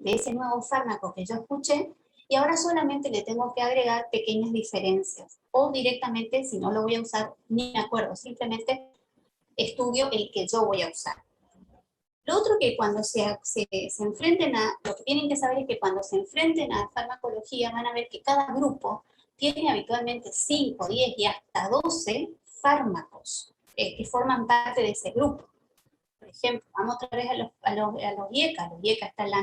de ese nuevo fármaco que yo escuché, y ahora solamente le tengo que agregar pequeñas diferencias, o directamente, si no lo voy a usar, ni me acuerdo, simplemente estudio el que yo voy a usar. Lo otro que cuando se enfrenten a, lo que tienen que saber es que cuando se enfrenten a farmacología van a ver que cada grupo tiene habitualmente 5, 10 y hasta 12 fármacos que forman parte de ese grupo. Por ejemplo, vamos otra vez a los IECA. Los IECA está el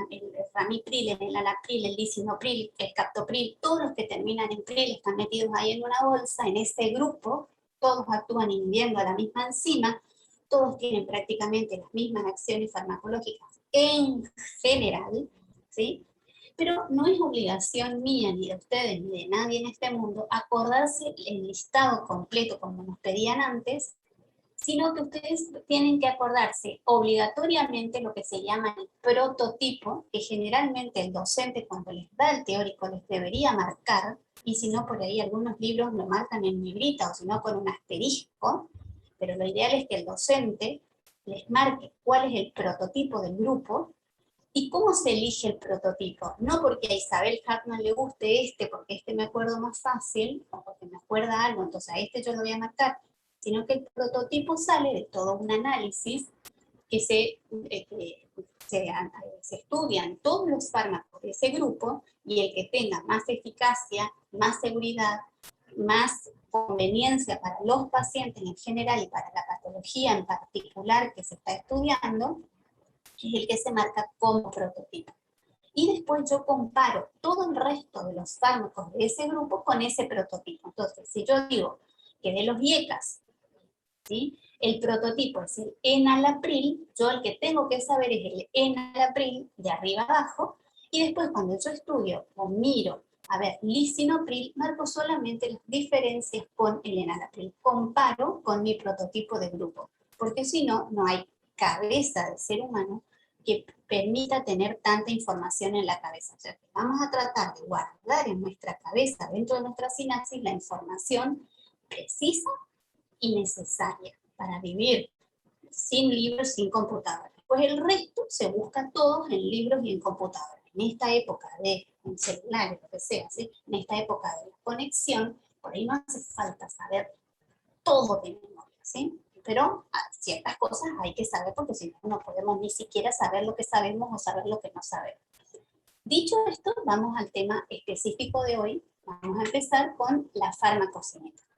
ramipril, el enalapril, el lisinopril, el captopril, todos los que terminan en pril están metidos ahí en una bolsa, en ese grupo, todos actúan inhibiendo a la misma enzima, todos tienen prácticamente las mismas acciones farmacológicas en general, ¿sí? Pero no es obligación mía, ni de ustedes, ni de nadie en este mundo, acordarse el listado completo como nos pedían antes, sino que ustedes tienen que acordarse obligatoriamente lo que se llama el prototipo, que generalmente el docente cuando les da el teórico les debería marcar, y si no por ahí algunos libros lo marcan en negrita o si no con un asterisco, pero lo ideal es que el docente les marque cuál es el prototipo del grupo y cómo se elige el prototipo. No porque a Isabel Hartman le guste este, porque este me acuerdo más fácil, o porque me acuerda algo, entonces a este yo lo voy a marcar, sino que el prototipo sale de todo un análisis que se estudian todos los fármacos de ese grupo y el que tenga más eficacia, más seguridad, más conveniencia para los pacientes en general y para la patología en particular que se está estudiando, es el que se marca como prototipo. Y después yo comparo todo el resto de los fármacos de ese grupo con ese prototipo. Entonces, si yo digo que de los IECAS, ¿sí?, el prototipo es el enalapril, yo el que tengo que saber es el enalapril de arriba abajo, y después cuando yo estudio o miro, a ver, lisinopril, marco solamente las diferencias con el enalapril, comparo con mi prototipo de grupo, porque si no, no hay cabeza del ser humano que permita tener tanta información en la cabeza. O sea, que vamos a tratar de guardar en nuestra cabeza, dentro de nuestra sinapsis, la información precisa y necesaria para vivir sin libros, sin computadora. Pues el resto se busca todos en libros y en computadoras. En esta época de en celulares, lo que sea, ¿sí?, en esta época de la conexión, por ahí no hace falta saber todo de memoria, ¿sí? Pero ciertas cosas hay que saber porque si no, no podemos ni siquiera saber lo que sabemos o saber lo que no sabemos. Dicho esto, vamos al tema específico de hoy. Vamos a empezar con la farmacocinética.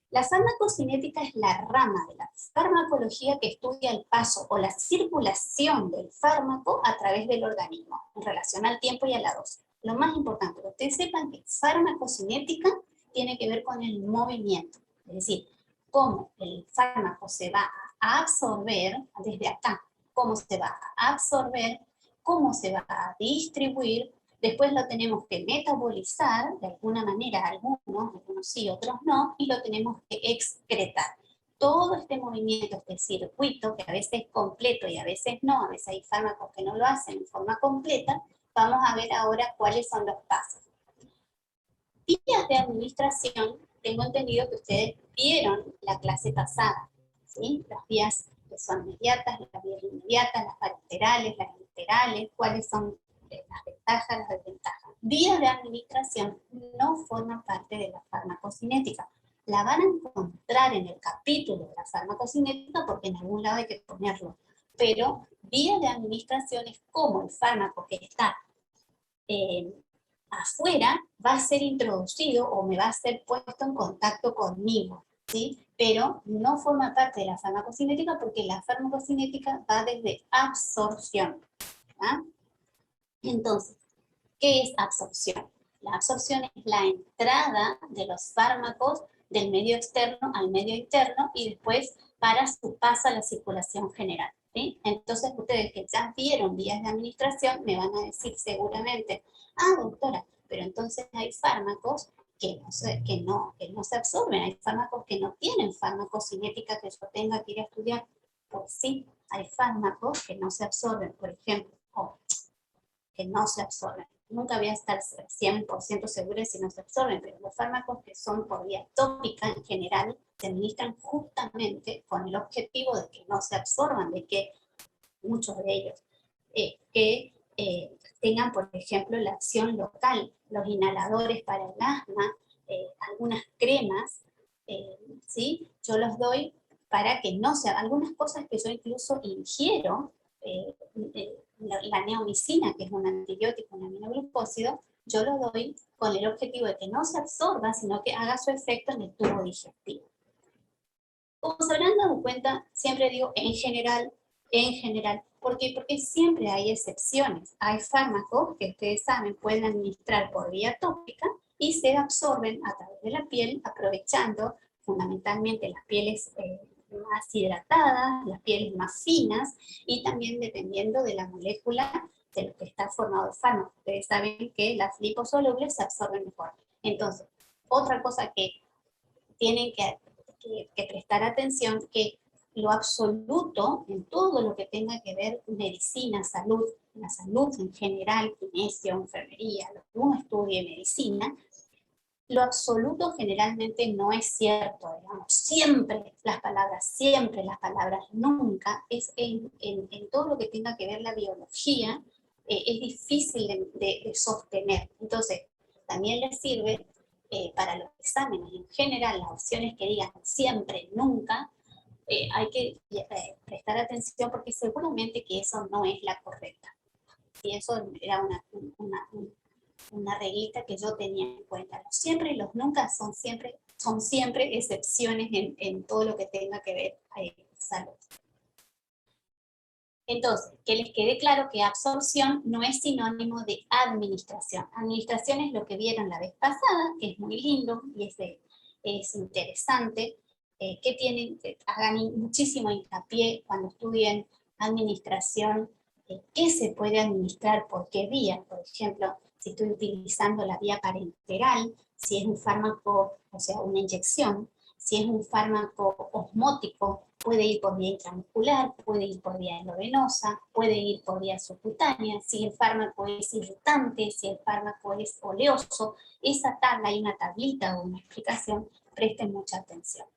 La farmacocinética es la rama de la farmacología que estudia el paso o la circulación del fármaco a través del organismo en relación al tiempo y a la dosis. Lo más importante, que ustedes sepan que farmacocinética tiene que ver con el movimiento, es decir, cómo el fármaco se va a absorber desde acá, cómo se va a absorber, cómo se va a distribuir. Después lo tenemos que metabolizar, de alguna manera, algunos sí, otros no, y lo tenemos que excretar. Todo este movimiento, este circuito, que a veces es completo y a veces no, a veces hay fármacos que no lo hacen en forma completa, vamos a ver ahora cuáles son los pasos. Vías de administración, tengo entendido que ustedes vieron la clase pasada, ¿sí? Las vías que son inmediatas, las vías inmediatas, las parenterales, las literales, cuáles son las ventajas, las desventajas. Vías de administración no forman parte de la farmacocinética. La van a encontrar en el capítulo de la farmacocinética porque en algún lado hay que ponerlo. Pero vías de administración es como el fármaco que está afuera va a ser introducido o me va a ser puesto en contacto conmigo, ¿sí? Pero no forma parte de la farmacocinética porque la farmacocinética va desde absorción, ¿ah? Entonces, ¿qué es absorción? La absorción es la entrada de los fármacos del medio externo al medio interno y después para su paso a la circulación general, ¿sí? Entonces, ustedes que ya vieron vías de administración me van a decir seguramente, doctora, pero entonces hay fármacos que no se absorben, hay fármacos que no tienen farmacocinética que yo tenga que ir a estudiar. Pues sí, hay fármacos que no se absorben, por ejemplo, que no se absorben. Nunca voy a estar 100% segura de si no se absorben, pero los fármacos que son por vía tópica en general se administran justamente con el objetivo de que no se absorban, de que muchos de ellos, que tengan, por ejemplo, la acción local, los inhaladores para el asma, algunas cremas, ¿sí? Yo los doy para que no sea, algunas cosas que yo incluso ingiero, la neomicina, que es un antibiótico, un aminoglucósido, yo lo doy con el objetivo de que no se absorba, sino que haga su efecto en el tubo digestivo. Como se habrán dado cuenta, siempre digo en general. ¿Por qué? Porque siempre hay excepciones. Hay fármacos que ustedes saben pueden administrar por vía tópica y se absorben a través de la piel, aprovechando fundamentalmente las pieles más hidratadas, las pieles más finas, y también dependiendo de la molécula de lo que está formado el fármaco. Ustedes saben que las liposolubles se absorben mejor. Entonces, otra cosa que tienen que prestar atención, que lo absoluto en todo lo que tenga que ver medicina, salud, la salud en general, kinesio, enfermería, lo que uno estudie medicina, lo absoluto generalmente no es cierto, digamos, siempre las palabras, nunca, es en todo lo que tenga que ver la biología, es difícil de sostener. Entonces, también les sirve para los exámenes en general, las opciones que digan siempre, nunca, hay que prestar atención porque seguramente que eso no es la correcta. Y eso era una reglita que yo tenía en cuenta. Los siempre y los nunca son siempre excepciones en todo lo que tenga que ver salud. Entonces, que les quede claro que absorción no es sinónimo de administración. Administración es lo que vieron la vez pasada, que es muy lindo y es interesante, que hagan muchísimo hincapié cuando estudien administración, qué se puede administrar, por qué vía. Por ejemplo, si estoy utilizando la vía parenteral, si es un fármaco, o sea, una inyección, si es un fármaco osmótico, puede ir por vía intramuscular, puede ir por vía endovenosa, puede ir por vía subcutánea, si el fármaco es irritante, si el fármaco es oleoso. Esa tabla, hay una tablita o una explicación, presten mucha atención.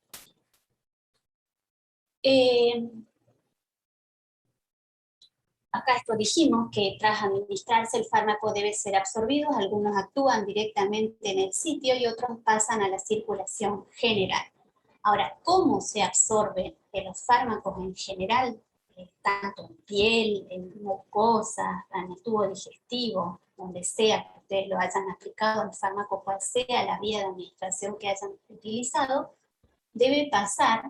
Acá esto dijimos que tras administrarse el fármaco debe ser absorbido, algunos actúan directamente en el sitio y otros pasan a la circulación general. Ahora, ¿cómo se absorben los fármacos en general? Tanto en piel, en mucosas, en el tubo digestivo, donde sea que ustedes lo hayan aplicado el fármaco, cual sea la vía de administración que hayan utilizado, debe pasar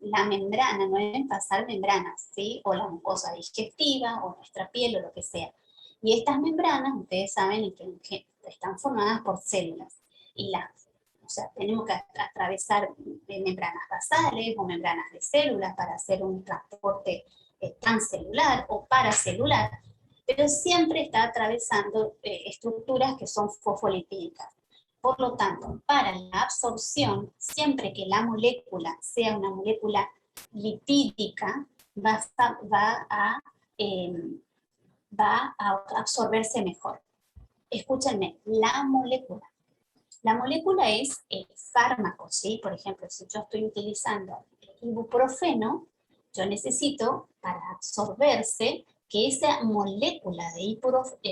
la membrana, no deben pasar membranas, ¿sí? O la mucosa digestiva, o nuestra piel, o lo que sea. Y estas membranas, ustedes saben que están formadas por células. Y o sea, tenemos que atravesar membranas basales o membranas de células para hacer un transporte transcelular o paracelular, pero siempre está atravesando estructuras que son fosfolipídicas. Por lo tanto, para la absorción, siempre que la molécula sea una molécula lipídica, va a absorberse mejor. Escúchenme, la molécula. La molécula es el fármaco, ¿sí? Por ejemplo, si yo estoy utilizando el ibuprofeno, yo necesito, para absorberse, que esa molécula de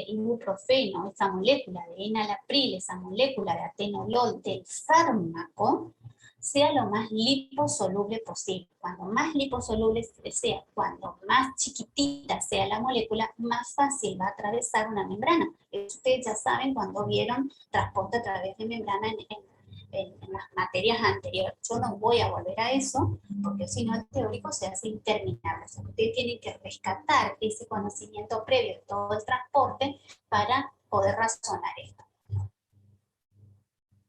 ibuprofeno, esa molécula de enalapril, esa molécula de atenolol del fármaco, sea lo más liposoluble posible. Cuando más liposoluble sea, cuando más chiquitita sea la molécula, más fácil va a atravesar una membrana. Ustedes ya saben cuando vieron transporte a través de membrana en las materias anteriores. Yo no voy a volver a eso, porque si no el teórico se hace interminable. O sea, ustedes tienen que rescatar ese conocimiento previo de todo el transporte para poder razonar esto.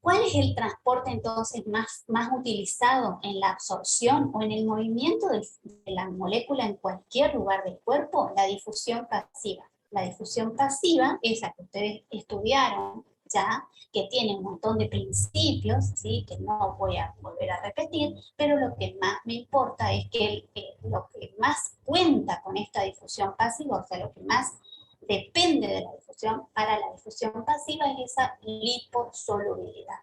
¿Cuál es el transporte entonces más utilizado en la absorción o en el movimiento de la molécula en cualquier lugar del cuerpo? La difusión pasiva. La difusión pasiva es la que ustedes estudiaron ya, que tiene un montón de principios, ¿sí? Que no voy a volver a repetir, pero lo que más me importa es que lo que más cuenta con esta difusión pasiva, o sea, lo que más depende de la difusión, para la difusión pasiva es esa liposolubilidad.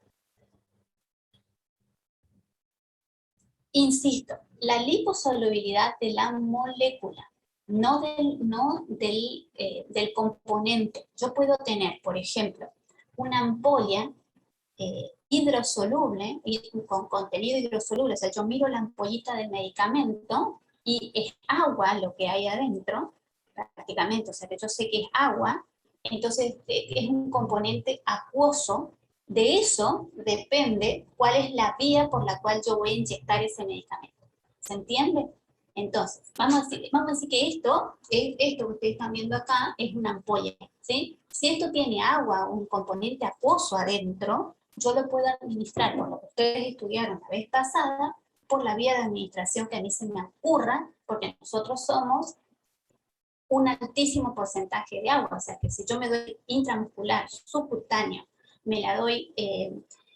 Insisto, la liposolubilidad de la molécula. del componente. Yo puedo tener, por ejemplo, una ampolla hidrosoluble, con contenido hidrosoluble, o sea, yo miro la ampollita del medicamento y es agua lo que hay adentro, prácticamente, o sea, que yo sé que es agua, entonces es un componente acuoso. De eso depende cuál es la vía por la cual yo voy a inyectar ese medicamento. ¿Se entiende? Entonces, vamos a decir que esto que ustedes están viendo acá es una ampolla, ¿sí? Si esto tiene agua, un componente acuoso adentro, yo lo puedo administrar por lo que ustedes estudiaron la vez pasada, por la vía de administración que a mí se me ocurra, porque nosotros somos un altísimo porcentaje de agua, o sea que si yo me doy intramuscular, subcutáneo, me la doy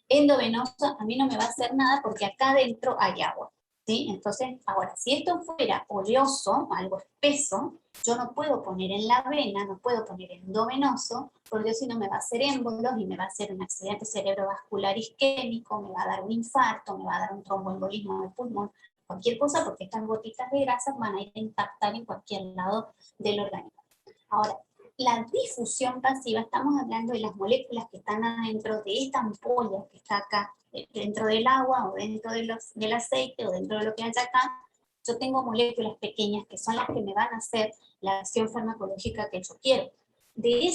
endovenosa, a mí no me va a hacer nada porque acá adentro hay agua, ¿sí? Entonces, ahora, si esto fuera oleoso, algo espeso, yo no puedo poner en la vena, no puedo poner endovenoso, porque si no me va a hacer émbolos y me va a hacer un accidente cerebrovascular isquémico, me va a dar un infarto, me va a dar un tromboembolismo del pulmón, cualquier cosa, porque estas gotitas de grasa van a ir a impactar en cualquier lado del organismo. Ahora, la difusión pasiva, estamos hablando de las moléculas que están adentro de esta ampolla que está acá, dentro del agua o dentro del aceite o dentro de lo que hay acá. Yo tengo moléculas pequeñas que son las que me van a hacer la acción farmacológica que yo quiero. De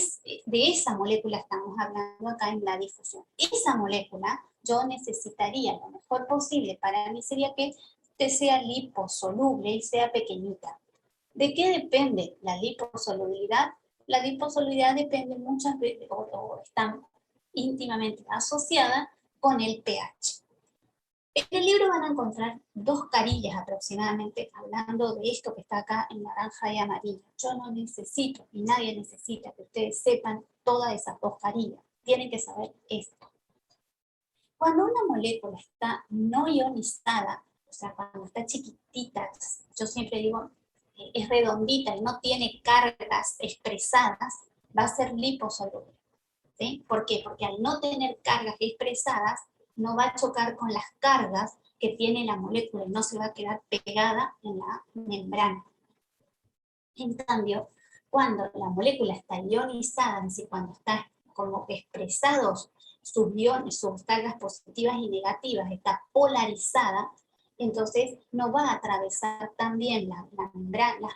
esa molécula estamos hablando acá en la difusión. Esa molécula yo necesitaría, lo mejor posible para mí sería que sea liposoluble y sea pequeñita. ¿De qué depende la liposolubilidad? La liposolubilidad depende muchas veces, o está íntimamente asociada con el pH. En el libro van a encontrar 2 carillas aproximadamente hablando de esto que está acá en naranja y amarillo. Yo no necesito, y nadie necesita que ustedes sepan todas esas 2 carillas. Tienen que saber esto. Cuando una molécula está no ionizada, o sea, cuando está chiquitita, yo siempre digo, es redondita y no tiene cargas expresadas, va a ser liposoluble. ¿Sí? ¿Por qué? Porque al no tener cargas expresadas, no va a chocar con las cargas que tiene la molécula y no se va a quedar pegada en la membrana. En cambio, cuando la molécula está ionizada, es decir, cuando está como expresados sus iones, sus cargas positivas y negativas, está polarizada, entonces no va a atravesar también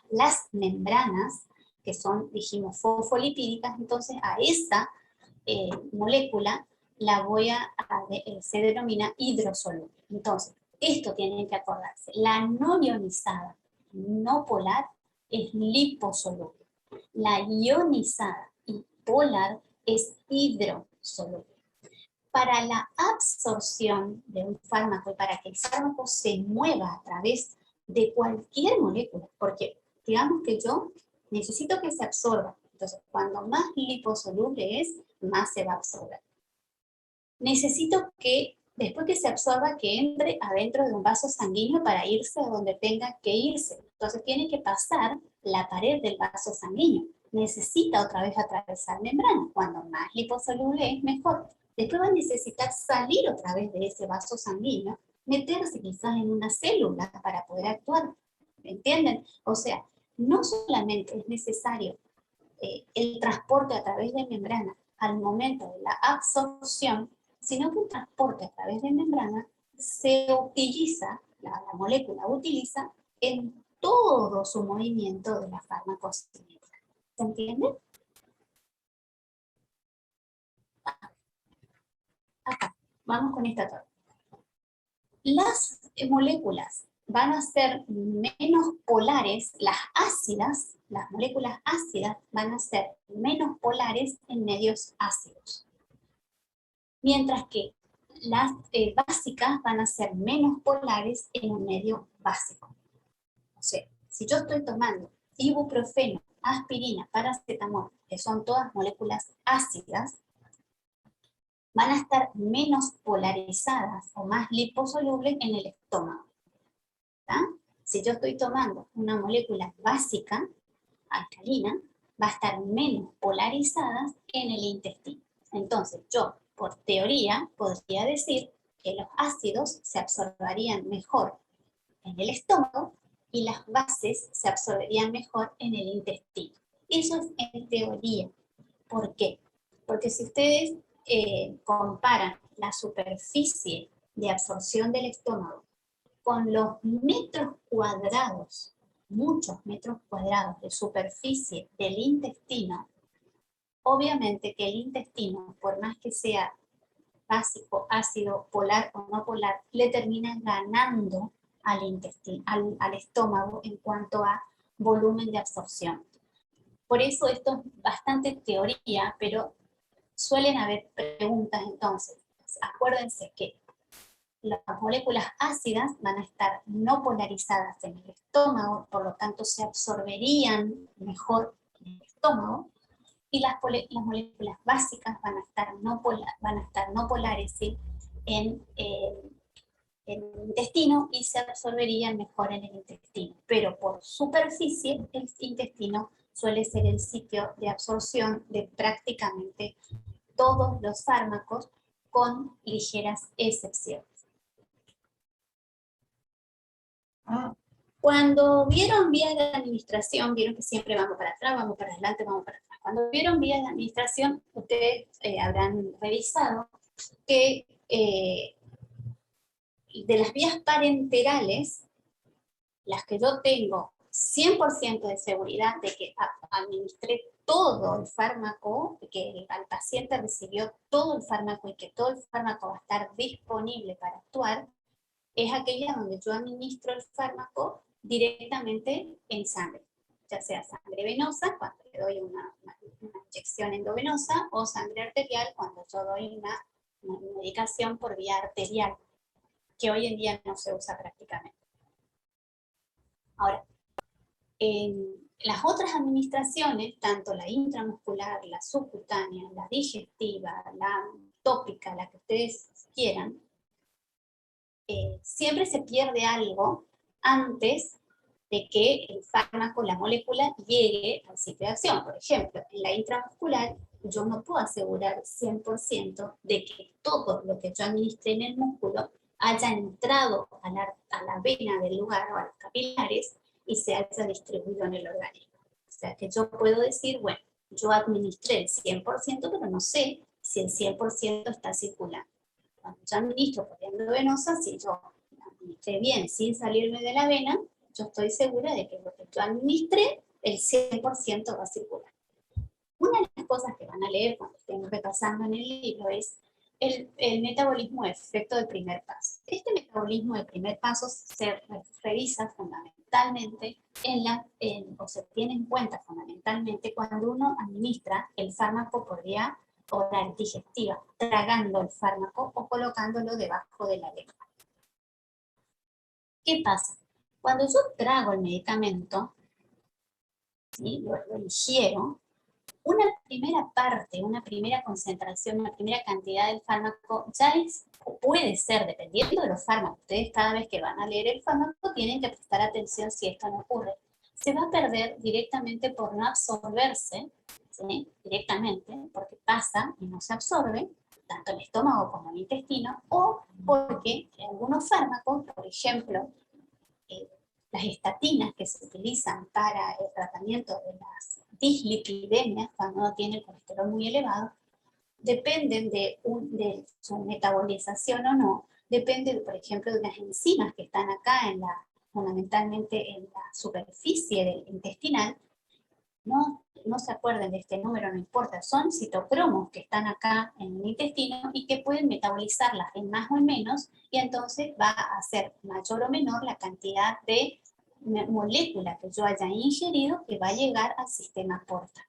las membranas, que son, dijimos, fosfolipídicas, entonces a esa molécula se denomina hidrosoluble. Entonces, esto tienen que acordarse, la no ionizada, no polar, es liposoluble. La ionizada y polar es hidrosoluble. Para la absorción de un fármaco y para que el fármaco se mueva a través de cualquier molécula, porque digamos que yo necesito que se absorba, entonces cuando más liposoluble es, más se va a absorber. Necesito que después que se absorba, que entre adentro de un vaso sanguíneo para irse a donde tenga que irse. Entonces tiene que pasar la pared del vaso sanguíneo. Necesita otra vez atravesar membrana. Cuando más liposoluble es, mejor. Después va a necesitar salir otra vez de ese vaso sanguíneo, meterse quizás en una célula para poder actuar. ¿Me entienden? O sea, no solamente es necesario el transporte a través de membrana al momento de la absorción, sino que el transporte a través de membrana se utiliza, la molécula utiliza en todo su movimiento de la farmacocinética. ¿Se entiende? Acá, vamos con esta tabla. Las moléculas van a ser menos polares, las ácidas, las moléculas ácidas van a ser menos polares en medios ácidos. Mientras que las básicas van a ser menos polares en un medio básico. O sea, si yo estoy tomando ibuprofeno, aspirina, paracetamol, que son todas moléculas ácidas, van a estar menos polarizadas o más liposolubles en el estómago. ¿Tá? Si yo estoy tomando una molécula básica, alcalina, va a estar menos polarizada en el intestino. Entonces, yo, por teoría, podría decir que los ácidos se absorberían mejor en el estómago y las bases se absorberían mejor en el intestino. Eso es en teoría. ¿Por qué? Porque si ustedes comparan la superficie de absorción del estómago con los metros cuadrados, muchos metros cuadrados de superficie del intestino, obviamente que el intestino, por más que sea básico, ácido, polar o no polar, le termina ganando al intestino, al estómago en cuanto a volumen de absorción. Por eso esto es bastante teoría, pero suelen haber preguntas entonces. Acuérdense que las moléculas ácidas van a estar no polarizadas en el estómago, por lo tanto se absorberían mejor en el estómago, y las moléculas básicas van a estar no polares, ¿sí? en el intestino y se absorberían mejor en el intestino. Pero por superficie, el intestino suele ser el sitio de absorción de prácticamente todos los fármacos, con ligeras excepciones. Cuando vieron vías de administración, vieron que siempre vamos para atrás, vamos para adelante, vamos para atrás. Cuando vieron vías de administración, ustedes habrán revisado que de las vías parenterales, las que yo tengo 100% de seguridad de que administré todo el fármaco, que el paciente recibió todo el fármaco y que todo el fármaco va a estar disponible para actuar, es aquella donde yo administro el fármaco directamente en sangre, ya sea sangre venosa, cuando le doy una inyección endovenosa, o sangre arterial, cuando yo doy una medicación por vía arterial, que hoy en día no se usa prácticamente. Ahora, en las otras administraciones, tanto la intramuscular, la subcutánea, la digestiva, la tópica, la que ustedes quieran, siempre se pierde algo antes de que el fármaco, la molécula, llegue al sitio de acción. Por ejemplo, en la intramuscular, yo no puedo asegurar 100% de que todo lo que yo administré en el músculo haya entrado a la vena del lugar o a los capilares y se haya distribuido en el organismo. O sea que yo puedo decir, bueno, yo administré el 100%, pero no sé si el 100% está circulando. Cuando yo administro por endovenosa, si yo administré bien sin salirme de la vena, yo estoy segura de que lo que yo administré, el 100% va a circular. Una de las cosas que van a leer cuando estén repasando en el libro es el metabolismo de efecto del primer paso. Este metabolismo de primer paso se revisa fundamentalmente o se tiene en cuenta fundamentalmente cuando uno administra el fármaco por vía oral digestiva, tragando el fármaco o colocándolo debajo de la lengua. ¿Qué pasa? Cuando yo trago el medicamento, ¿sí? lo ingiero, una primera parte, una primera concentración, una primera cantidad del fármaco ya puede ser, dependiendo de los fármacos, ustedes cada vez que van a leer el fármaco tienen que prestar atención si esto no ocurre, se va a perder directamente por no absorberse, ¿sí? Directamente, porque pasa y no se absorbe, tanto el estómago como el intestino, o porque algunos fármacos, por ejemplo, las estatinas que se utilizan para el tratamiento de las dislipidemias, cuando uno tiene el colesterol muy elevado, dependen de su metabolización o no, depende, por ejemplo, de las enzimas que están acá, fundamentalmente en la superficie del intestinal. No se acuerden de este número, no importa, son citocromos que están acá en el intestino y que pueden metabolizarlas en más o en menos, y entonces va a ser mayor o menor la cantidad de molécula que yo haya ingerido que va a llegar al sistema porta.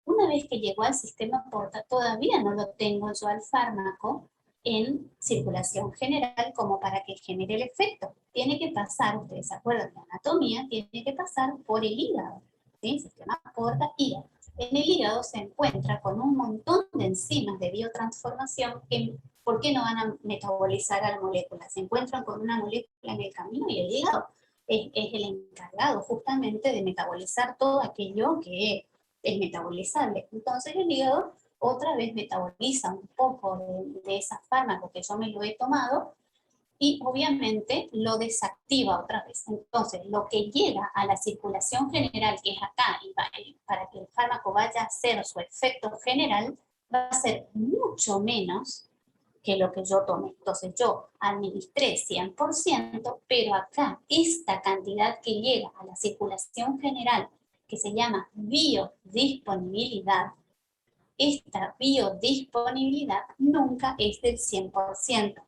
Una vez que llegó al sistema porta, todavía no lo tengo yo al fármaco en circulación general como para que genere el efecto. Tiene que pasar, ustedes se acuerdan de anatomía, tiene que pasar por el hígado. ¿Sí? Sistema porta, hígado. En el hígado se encuentra con un montón de enzimas de biotransformación que, ¿por qué no van a metabolizar a la molécula? Se encuentran con una molécula en el camino y el hígado es el encargado justamente de metabolizar todo aquello que es metabolizable. Entonces el hígado otra vez metaboliza un poco de ese fármaco que yo me lo he tomado y obviamente lo desactiva otra vez. Entonces, lo que llega a la circulación general, que es acá, y para que el fármaco vaya a hacer su efecto general, va a ser mucho menos que lo que yo tomé. Entonces yo administré 100%, pero acá esta cantidad que llega a la circulación general, que se llama biodisponibilidad, esta biodisponibilidad nunca es del 100%.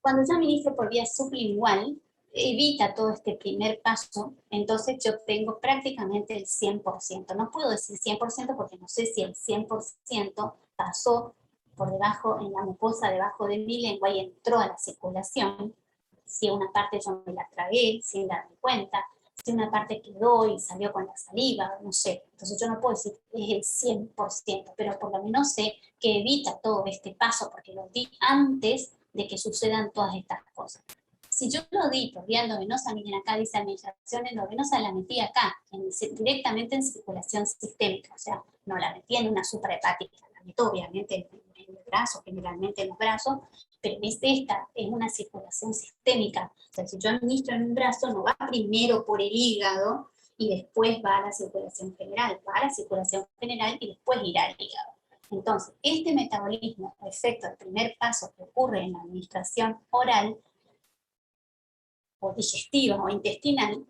Cuando yo administro por vía sublingual, evita todo este primer paso, entonces yo tengo prácticamente el 100%. No puedo decir 100% porque no sé si el 100% pasó por debajo, en la mucosa debajo de mi lengua y entró a la circulación, si una parte yo me la tragué sin darme cuenta, si una parte quedó y salió con la saliva, no sé. Entonces yo no puedo decir que es el 100%, pero por lo menos sé que evita todo este paso porque lo di antes de que sucedan todas estas cosas. Si yo lo di por vía endovenosa, miren acá dice administración endovenosa, la metí acá, directamente en circulación sistémica, o sea, no la metí en una suprahepática, la meto obviamente en el brazo, generalmente en los brazos, pero esta es una circulación sistémica, o sea, si yo administro en un brazo, no va primero por el hígado y después va a la circulación general, va a la circulación general y después irá al hígado. Entonces, este metabolismo o efecto, el primer paso que ocurre en la administración oral, o digestiva o intestinal,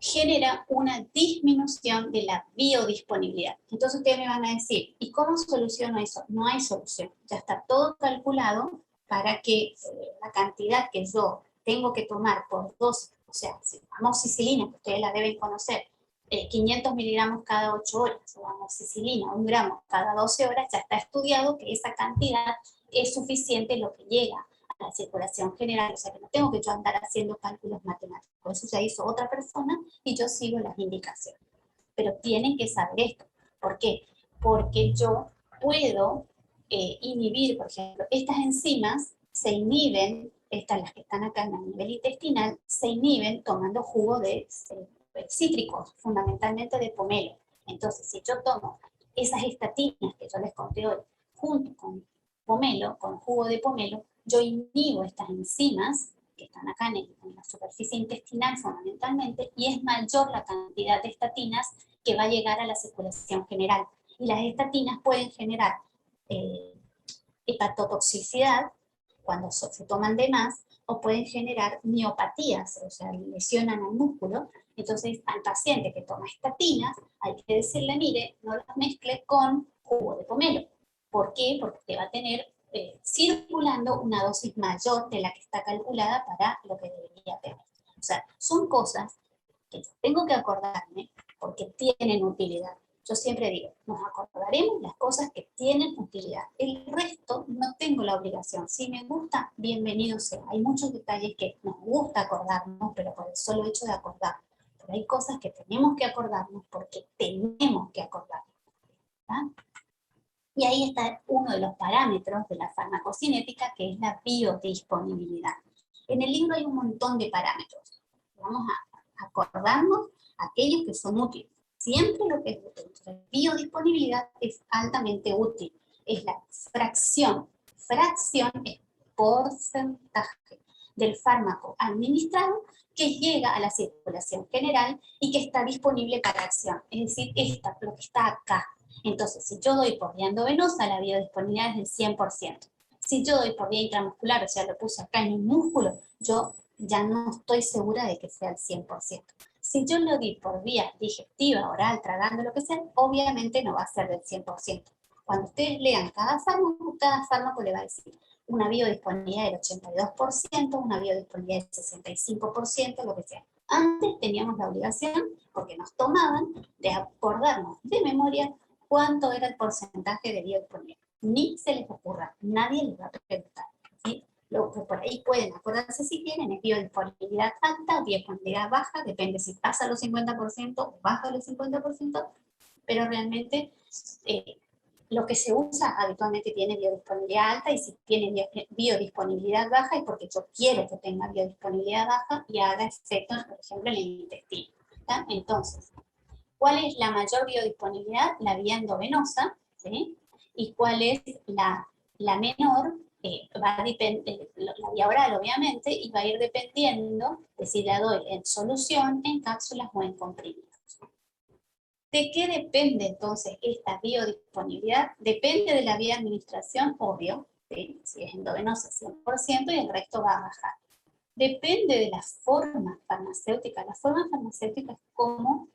genera una disminución de la biodisponibilidad. Entonces ustedes me van a decir, ¿y cómo soluciono eso? No hay solución, ya está todo calculado para que la cantidad que yo tengo que tomar por dosis, o sea, amoxicilina, que ustedes la deben conocer, 500 miligramos cada 8 horas, o amoxicilina, 1 gramo cada 12 horas, ya está estudiado que esa cantidad es suficiente lo que llega a la circulación general, o sea que no tengo que yo andar haciendo cálculos matemáticos, eso ya hizo otra persona y yo sigo las indicaciones. Pero tienen que saber esto. ¿Por qué? Porque yo puedo inhibir, por ejemplo, estas enzimas se inhiben, estas las que están acá en el nivel intestinal, se inhiben tomando jugo de cítricos, fundamentalmente de pomelo. Entonces, si yo tomo esas estatinas que yo les conté hoy, junto con pomelo, con jugo de pomelo, yo inhibo estas enzimas que están acá en la superficie intestinal fundamentalmente, y es mayor la cantidad de estatinas que va a llegar a la circulación general. Y las estatinas pueden generar hepatotoxicidad cuando se toman de más, o pueden generar miopatías, o sea, lesionan al músculo. Entonces, al paciente que toma estatinas, hay que decirle, mire, no las mezcle con jugo de pomelo. ¿Por qué? Porque te va a tener circulando una dosis mayor de la que está calculada para lo que debería tener. O sea, son cosas que tengo que acordarme porque tienen utilidad. Yo siempre digo, nos acordaremos las cosas que tienen utilidad. El resto no tengo la obligación. Si me gusta, bienvenido sea. Hay muchos detalles que nos gusta acordarnos, pero por el solo hecho de acordarnos. Pero hay cosas que tenemos que acordarnos porque tenemos que acordarnos. ¿Verdad? Y ahí está uno de los parámetros de la farmacocinética, que es la biodisponibilidad. En el libro hay un montón de parámetros. Vamos a acordarnos aquellos que son útiles. Siempre lo que es útil. La biodisponibilidad es altamente útil. Es la fracción. Fracción es porcentaje del fármaco administrado que llega a la circulación general y que está disponible para acción. Es decir, lo que está acá. Entonces, si yo doy por vía endovenosa, la biodisponibilidad es del 100%. Si yo doy por vía intramuscular, o sea, lo puse acá en un músculo, yo ya no estoy segura de que sea el 100%. Si yo lo di por vía digestiva, oral, tragando, lo que sea, obviamente no va a ser del 100%. Cuando ustedes lean cada fármaco le va a decir una biodisponibilidad del 82%, una biodisponibilidad del 65%, lo que sea. Antes teníamos la obligación, porque nos tomaban, de acordarnos de memoria cuánto era el porcentaje de biodisponibilidad. Ni se les ocurra, nadie les va a preguntar. ¿Sí? Lo que por ahí pueden acordarse si quieren es biodisponibilidad alta o biodisponibilidad baja, depende si pasa los 50% o baja los 50%, pero realmente lo que se usa habitualmente tiene biodisponibilidad alta, y si tiene biodisponibilidad baja es porque yo quiero que tenga biodisponibilidad baja y haga efectos, por ejemplo, en el intestino. ¿Tá? Entonces, ¿cuál es la mayor biodisponibilidad? La vía endovenosa, ¿sí? ¿Y cuál es la menor? va a depender, la vía oral obviamente, y va a ir dependiendo de si la doy en solución, en cápsulas o en comprimidos. ¿De qué depende entonces esta biodisponibilidad? Depende de la vía de administración, obvio, ¿sí? Si es endovenosa 100% y el resto va a bajar. Depende de la forma farmacéutica. La forma farmacéutica es cómo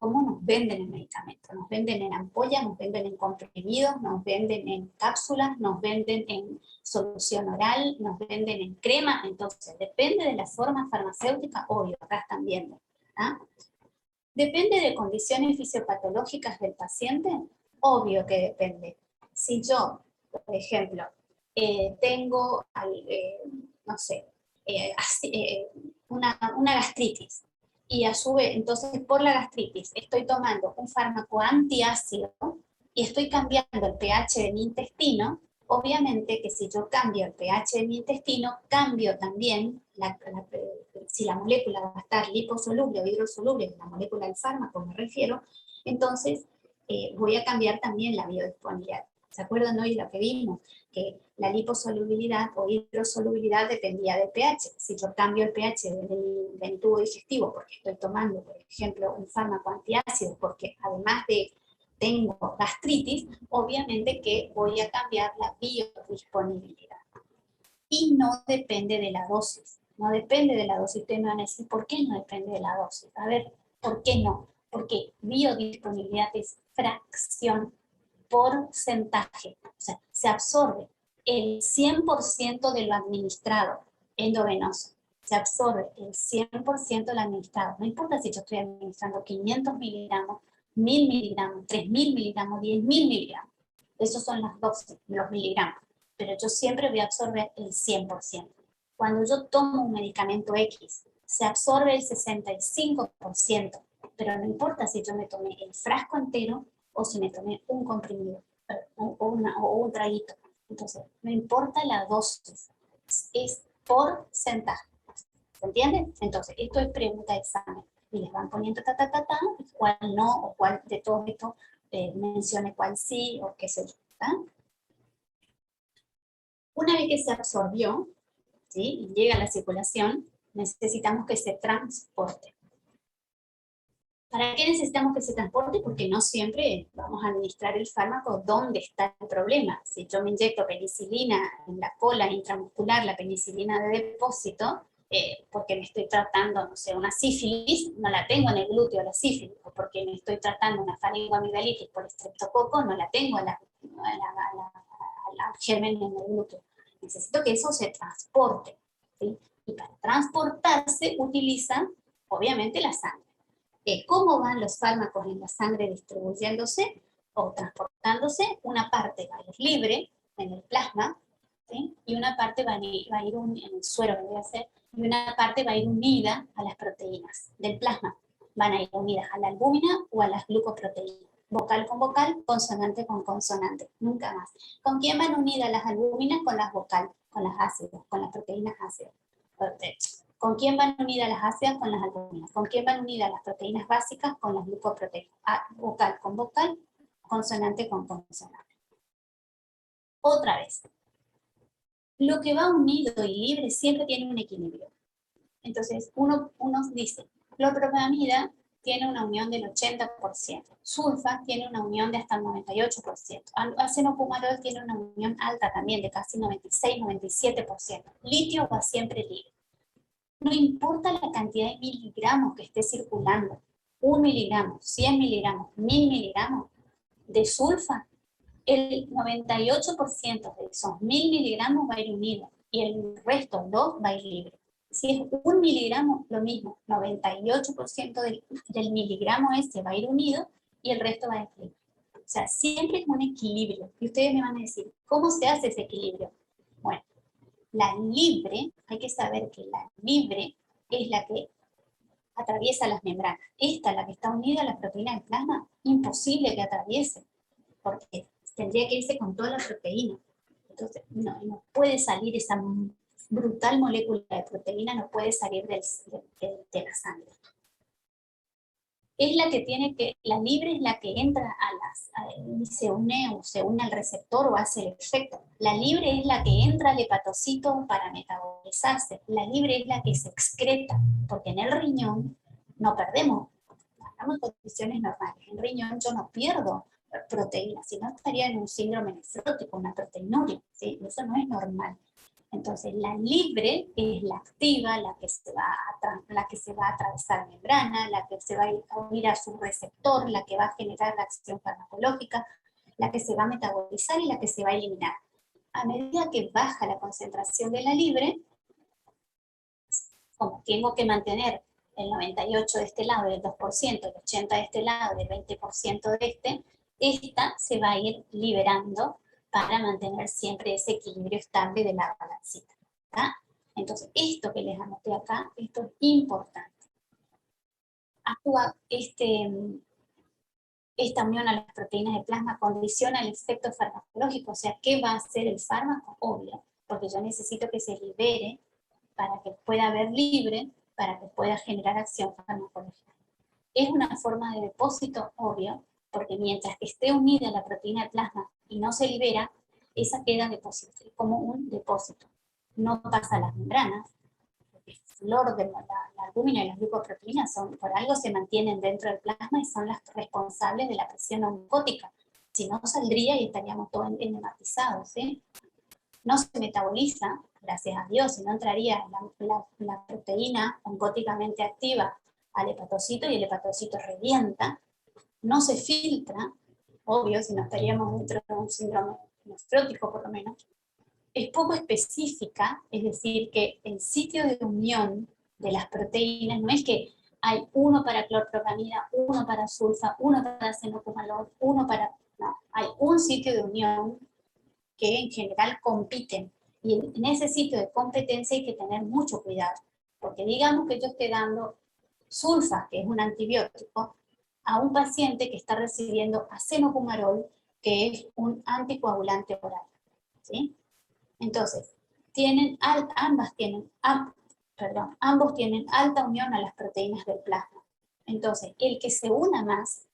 nos venden el medicamento. Nos venden en ampollas, nos venden en comprimidos, nos venden en cápsulas, nos venden en solución oral, nos venden en crema. Entonces, depende de la forma farmacéutica, obvio, acá están viendo. ¿Ah? ¿Depende de condiciones fisiopatológicas del paciente? Obvio que depende. Si yo, por ejemplo, tengo, no sé, una gastritis, y a su vez, entonces por la gastritis estoy tomando un fármaco antiácido y estoy cambiando el pH de mi intestino, obviamente que si yo cambio el pH de mi intestino, cambio también si la molécula va a estar liposoluble o hidrosoluble, la molécula del fármaco me refiero, entonces voy a cambiar también la biodisponibilidad. ¿Se acuerdan hoy de lo que vimos? Que la liposolubilidad o hidrosolubilidad dependía del pH. Si yo cambio el pH del tubo digestivo porque estoy tomando, por ejemplo, un fármaco antiácido, porque además de tengo gastritis, obviamente que voy a cambiar la biodisponibilidad. Y no depende de la dosis. No depende de la dosis. Ustedes me van a decir, ¿por qué no depende de la dosis? A ver, ¿por qué no? Porque biodisponibilidad es fracción, porcentaje. O sea, se absorbe el 100% de lo administrado endovenoso. Se absorbe el 100% de lo administrado. No importa si yo estoy administrando 500 miligramos, 1000 miligramos, 3000 miligramos, 10.000 miligramos. Esos son las dosis, los miligramos. Pero yo siempre voy a absorber el 100%. Cuando yo tomo un medicamento X, se absorbe el 65%, pero no importa si yo me tomé el frasco entero o si me tomé un comprimido o un traguito. Entonces, no importa la dosis, es porcentaje. ¿Se entiende? Entonces, esto es pregunta de examen. Y les van poniendo cuál no, o cuál de todo esto mencione cuál sí, o qué sé yo. Una vez que se absorbió, ¿sí? Y llega a la circulación, necesitamos que se transporte. ¿Para qué necesitamos que se transporte? Porque no siempre vamos a administrar el fármaco donde está el problema. Si yo me inyecto penicilina en la cola intramuscular, la penicilina de depósito, porque me estoy tratando, no sé, una sífilis, no la tengo en el glúteo la sífilis, o porque me estoy tratando una faringoamigdalitis por estreptococo, no la tengo al germen en el glúteo. Necesito que eso se transporte, ¿sí? Y para transportarse utilizan, obviamente, la sangre. ¿Cómo van los fármacos en la sangre distribuyéndose o transportándose? Una parte va a ir libre en el plasma, ¿sí? Y una parte va a ir en el suero, que voy a hacer, y una parte va a ir unida a las proteínas del plasma. Van a ir unidas a la albúmina o a las glucoproteínas. Vocal con vocal, consonante con consonante, nunca más. ¿Con quién van unidas las albúminas? Con las vocal, con las ácidas, con las proteínas ácidas. ¿Con quién van unidas las ácidas? Con las albúminas. ¿Con quién van unidas las proteínas básicas? Con las glucoproteínas. Vocal con vocal, consonante con consonante. Otra vez. Lo que va unido y libre siempre tiene un equilibrio. Entonces, uno dice, clopropamida tiene una unión del 80%, sulfa tiene una unión de hasta el 98%, arsenopumarol tiene una unión alta también de casi 96-97%, litio va siempre libre. No importa la cantidad de miligramos que esté circulando, 1 miligramo, 100 miligramos, 1000 miligramos de sulfa, el 98% de esos 1000 miligramos va a ir unido y el resto, 2, va a ir libre. Si es 1 miligramo, lo mismo, 98% del miligramo ese va a ir unido y el resto va a ir libre. O sea, siempre es un equilibrio. Y ustedes me van a decir, ¿cómo se hace ese equilibrio? Bueno, la libre, hay que saber que la libre es la que atraviesa las membranas. Esta, la que está unida a la proteína del plasma, imposible que atraviese, porque tendría que irse con toda la proteína. Entonces, no puede salir esa brutal molécula de proteína, no puede salir de la sangre. Es la que tiene que, la libre es la que entra y se une al receptor o hace el efecto. La libre es la que entra al hepatocito para metabolizarse. La libre es la que se excreta, porque en el riñón no perdemos, hablamos de condiciones normales. En el riñón yo no pierdo proteínas, si no estaría en un síndrome nefrótico, una proteinuria, ¿sí? Eso no es normal. Entonces, la libre es la activa, la que se va a atravesar membrana, la que se va a unir a su receptor, la que va a generar la acción farmacológica, la que se va a metabolizar y la que se va a eliminar. A medida que baja la concentración de la libre, como tengo que mantener el 98% de este lado, el 2%, el 80% de este lado, el 20% de este, esta se va a ir liberando para mantener siempre ese equilibrio estable de la balancita. ¿Tá? Entonces, esto que les anoté acá, esto es importante. Actúa esta unión a las proteínas de plasma condiciona el efecto farmacológico, o sea, ¿qué va a hacer el fármaco? Obvio, porque yo necesito que se libere para que pueda haber libre, para que pueda generar acción farmacológica. Es una forma de depósito, obvio, porque mientras que esté unida a la proteína de plasma y no se libera, esa queda depósito, como un depósito. No pasa a las membranas, porque el flor de la albúmina y las glucoproteínas por algo se mantienen dentro del plasma y son las responsables de la presión oncótica. Si no, saldría y estaríamos todos enematizados, ¿sí? No se metaboliza, gracias a Dios, si no entraría la proteína oncóticamente activa al hepatocito y el hepatocito revienta, no se filtra, obvio, si no estaríamos dentro de un síndrome nefrótico por lo menos, es poco específica, es decir, que el sitio de unión de las proteínas no es que hay uno para clorprogamida, uno para sulfa, uno para cenocumalol, uno para... No, hay un sitio de unión que en general compiten. Y en ese sitio de competencia hay que tener mucho cuidado, porque digamos que yo esté dando sulfa, que es un antibiótico, a un paciente que está recibiendo acenocumarol, que es un anticoagulante oral. ¿Sí? Entonces, ambos tienen alta unión a las proteínas del plasma. Entonces, el que se una más,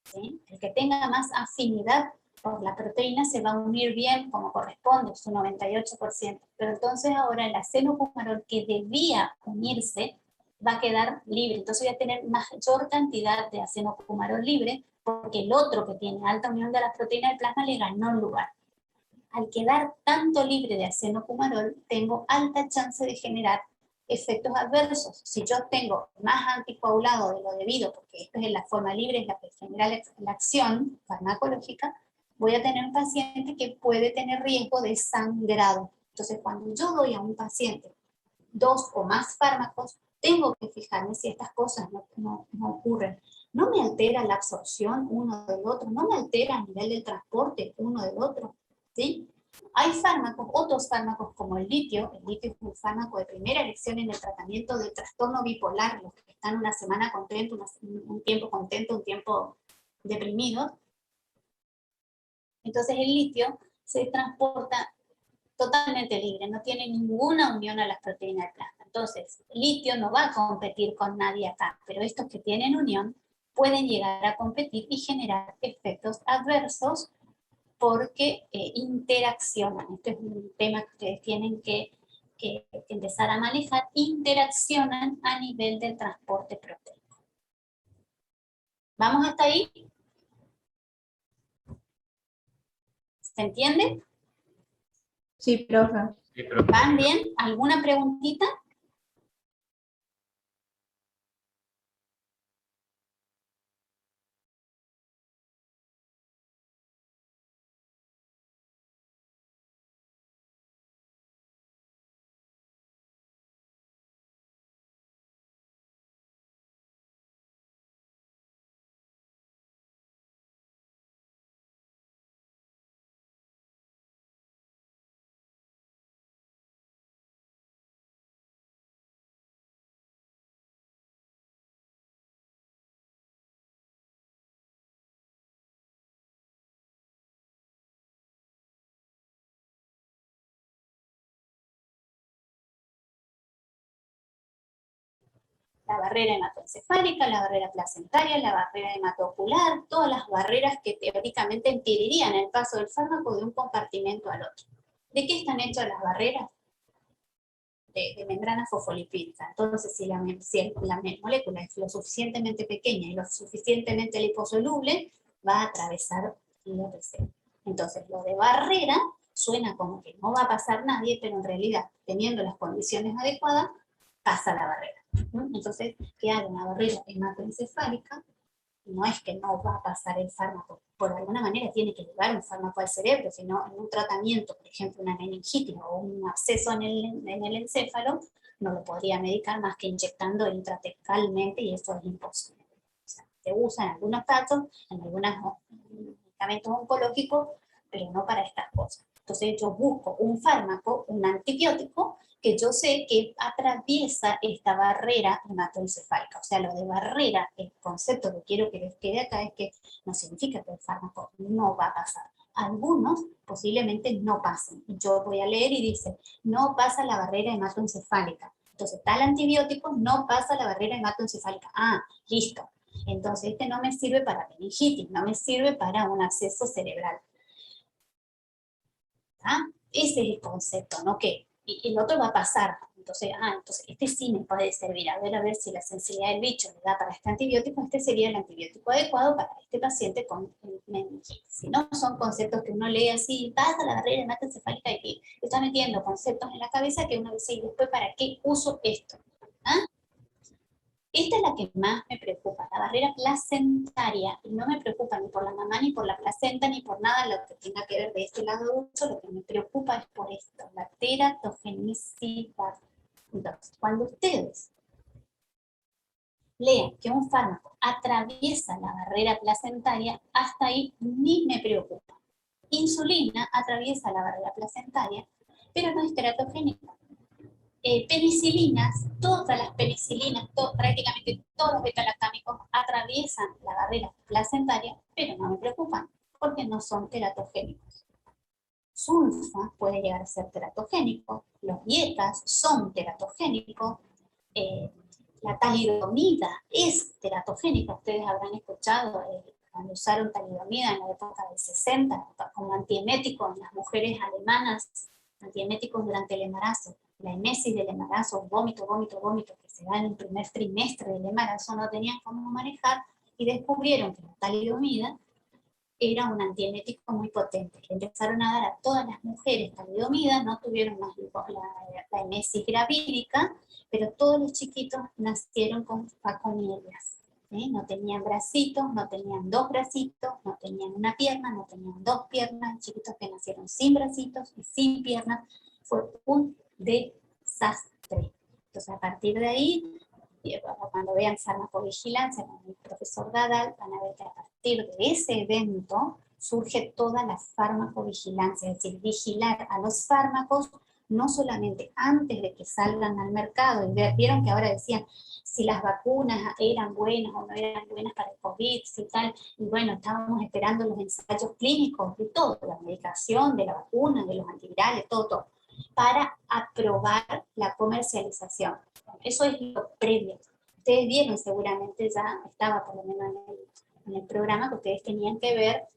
¿sí? El que tenga más afinidad por la proteína se va a unir bien como corresponde, su 98%. Pero entonces ahora el acenocumarol que debía unirse va a quedar libre. Entonces voy a tener mayor cantidad de acenocumarol libre porque el otro que tiene alta unión de las proteínas del plasma le ganó el lugar. Al quedar tanto libre de acenocumarol, tengo alta chance de generar efectos adversos. Si yo tengo más anticoagulado de lo debido, porque esto es la forma libre, es la que genera la acción farmacológica, voy a tener un paciente que puede tener riesgo de sangrado. Entonces, cuando yo doy a un paciente 2 o más fármacos, tengo que fijarme si estas cosas no ocurren. No me altera la absorción uno del otro, no me altera a nivel del transporte uno del otro, ¿sí? Hay fármacos, otros fármacos como el litio es un fármaco de primera elección en el tratamiento del trastorno bipolar, los que están una semana contentos, un tiempo contentos, un tiempo deprimidos. Entonces el litio se transporta totalmente libre, no tiene ninguna unión a las proteínas del plasma. Entonces, litio no va a competir con nadie acá, pero estos que tienen unión pueden llegar a competir y generar efectos adversos porque interaccionan. Este es un tema que ustedes tienen que empezar a manejar. Interaccionan a nivel del transporte proteico. ¿Vamos hasta ahí? ¿Se entiende? Sí, profe. ¿Van bien? ¿Alguna preguntita? la barrera hematoencefálica, la barrera placentaria, la barrera hematoocular, todas las barreras que teóricamente impedirían el paso del fármaco de un compartimento al otro. ¿De qué están hechas las barreras? De membrana fosfolipídica. Entonces, si la molécula es lo suficientemente pequeña y lo suficientemente liposoluble, va a atravesar los receptores. Entonces, lo de barrera suena como que no va a pasar nadie, pero en realidad, teniendo las condiciones adecuadas, pasa la barrera. Entonces, que haya una barrera hematoencefálica, no es que no va a pasar el fármaco, por alguna manera tiene que llevar un fármaco al cerebro, sino en un tratamiento, por ejemplo, una meningitis o un absceso en el encéfalo, no lo podría medicar más que inyectando intratecalmente, y eso es imposible. O sea, se usa en algunos casos, en algunos medicamentos oncológicos, pero no para estas cosas. Entonces yo busco un fármaco, un antibiótico, que yo sé que atraviesa esta barrera hematoencefálica. O sea, lo de barrera, el concepto que quiero que les quede acá es que no significa que el fármaco no va a pasar. Algunos posiblemente no pasen. Yo voy a leer y dice, no pasa la barrera hematoencefálica. Entonces, tal antibiótico no pasa la barrera hematoencefálica. Ah, listo. Entonces, este no me sirve para meningitis, no me sirve para un absceso cerebral. ¿Ah? Ese es el concepto, ¿no? Que y el otro va a pasar. Entonces, entonces este sí me puede servir. A ver si la sensibilidad del bicho le da para este antibiótico, este sería el antibiótico adecuado para este paciente con meningitis. Si no, son conceptos que uno lee así, pasa la barrera hematoencefálica y está metiendo conceptos en la cabeza que uno dice, ¿y después para qué uso esto? ¿Ah? Esta es la que más me preocupa, la barrera placentaria, y no me preocupa ni por la mamá, ni por la placenta, ni por nada lo que tenga que ver de este lado adulto, lo que me preocupa es por esto, la teratogenicidad. Entonces, cuando ustedes lean que un fármaco atraviesa la barrera placentaria, hasta ahí ni me preocupa. Insulina atraviesa la barrera placentaria, pero no es teratogénica. Penicilinas, todas las penicilinas, prácticamente todos los beta-lactámicos atraviesan la barrera placentaria, pero no me preocupan, porque no son teratogénicos. Sulfa puede llegar a ser teratogénico, los dietas son teratogénicos, la talidomida es teratogénica, ustedes habrán escuchado cuando usaron talidomida en la época del 60, como antiemético en las mujeres alemanas, antieméticos durante el embarazo. La emesis del embarazo, vómito, que se da en el primer trimestre del embarazo, no tenían cómo manejar y descubrieron que la talidomida era un antiemético muy potente. Le empezaron a dar a todas las mujeres talidomida, no tuvieron más la emesis gravídica, pero todos los chiquitos nacieron con facomilias. No tenían bracitos, no tenían dos bracitos, no tenían una pierna, no tenían dos piernas, chiquitos que nacieron sin bracitos y sin piernas. Fue un desastre. Entonces, a partir de ahí, cuando vean farmacovigilancia con el profesor Dadal, van a ver que a partir de ese evento surge toda la farmacovigilancia, es decir, vigilar a los fármacos no solamente antes de que salgan al mercado, y vieron que ahora decían si las vacunas eran buenas o no eran buenas para el COVID y tal, y bueno, estábamos esperando los ensayos clínicos de todo, la medicación, de la vacuna, de los antivirales, todo, para aprobar la comercialización. Eso es lo previo. Ustedes vieron seguramente, ya estaba por lo menos en el programa, que ustedes tenían que ver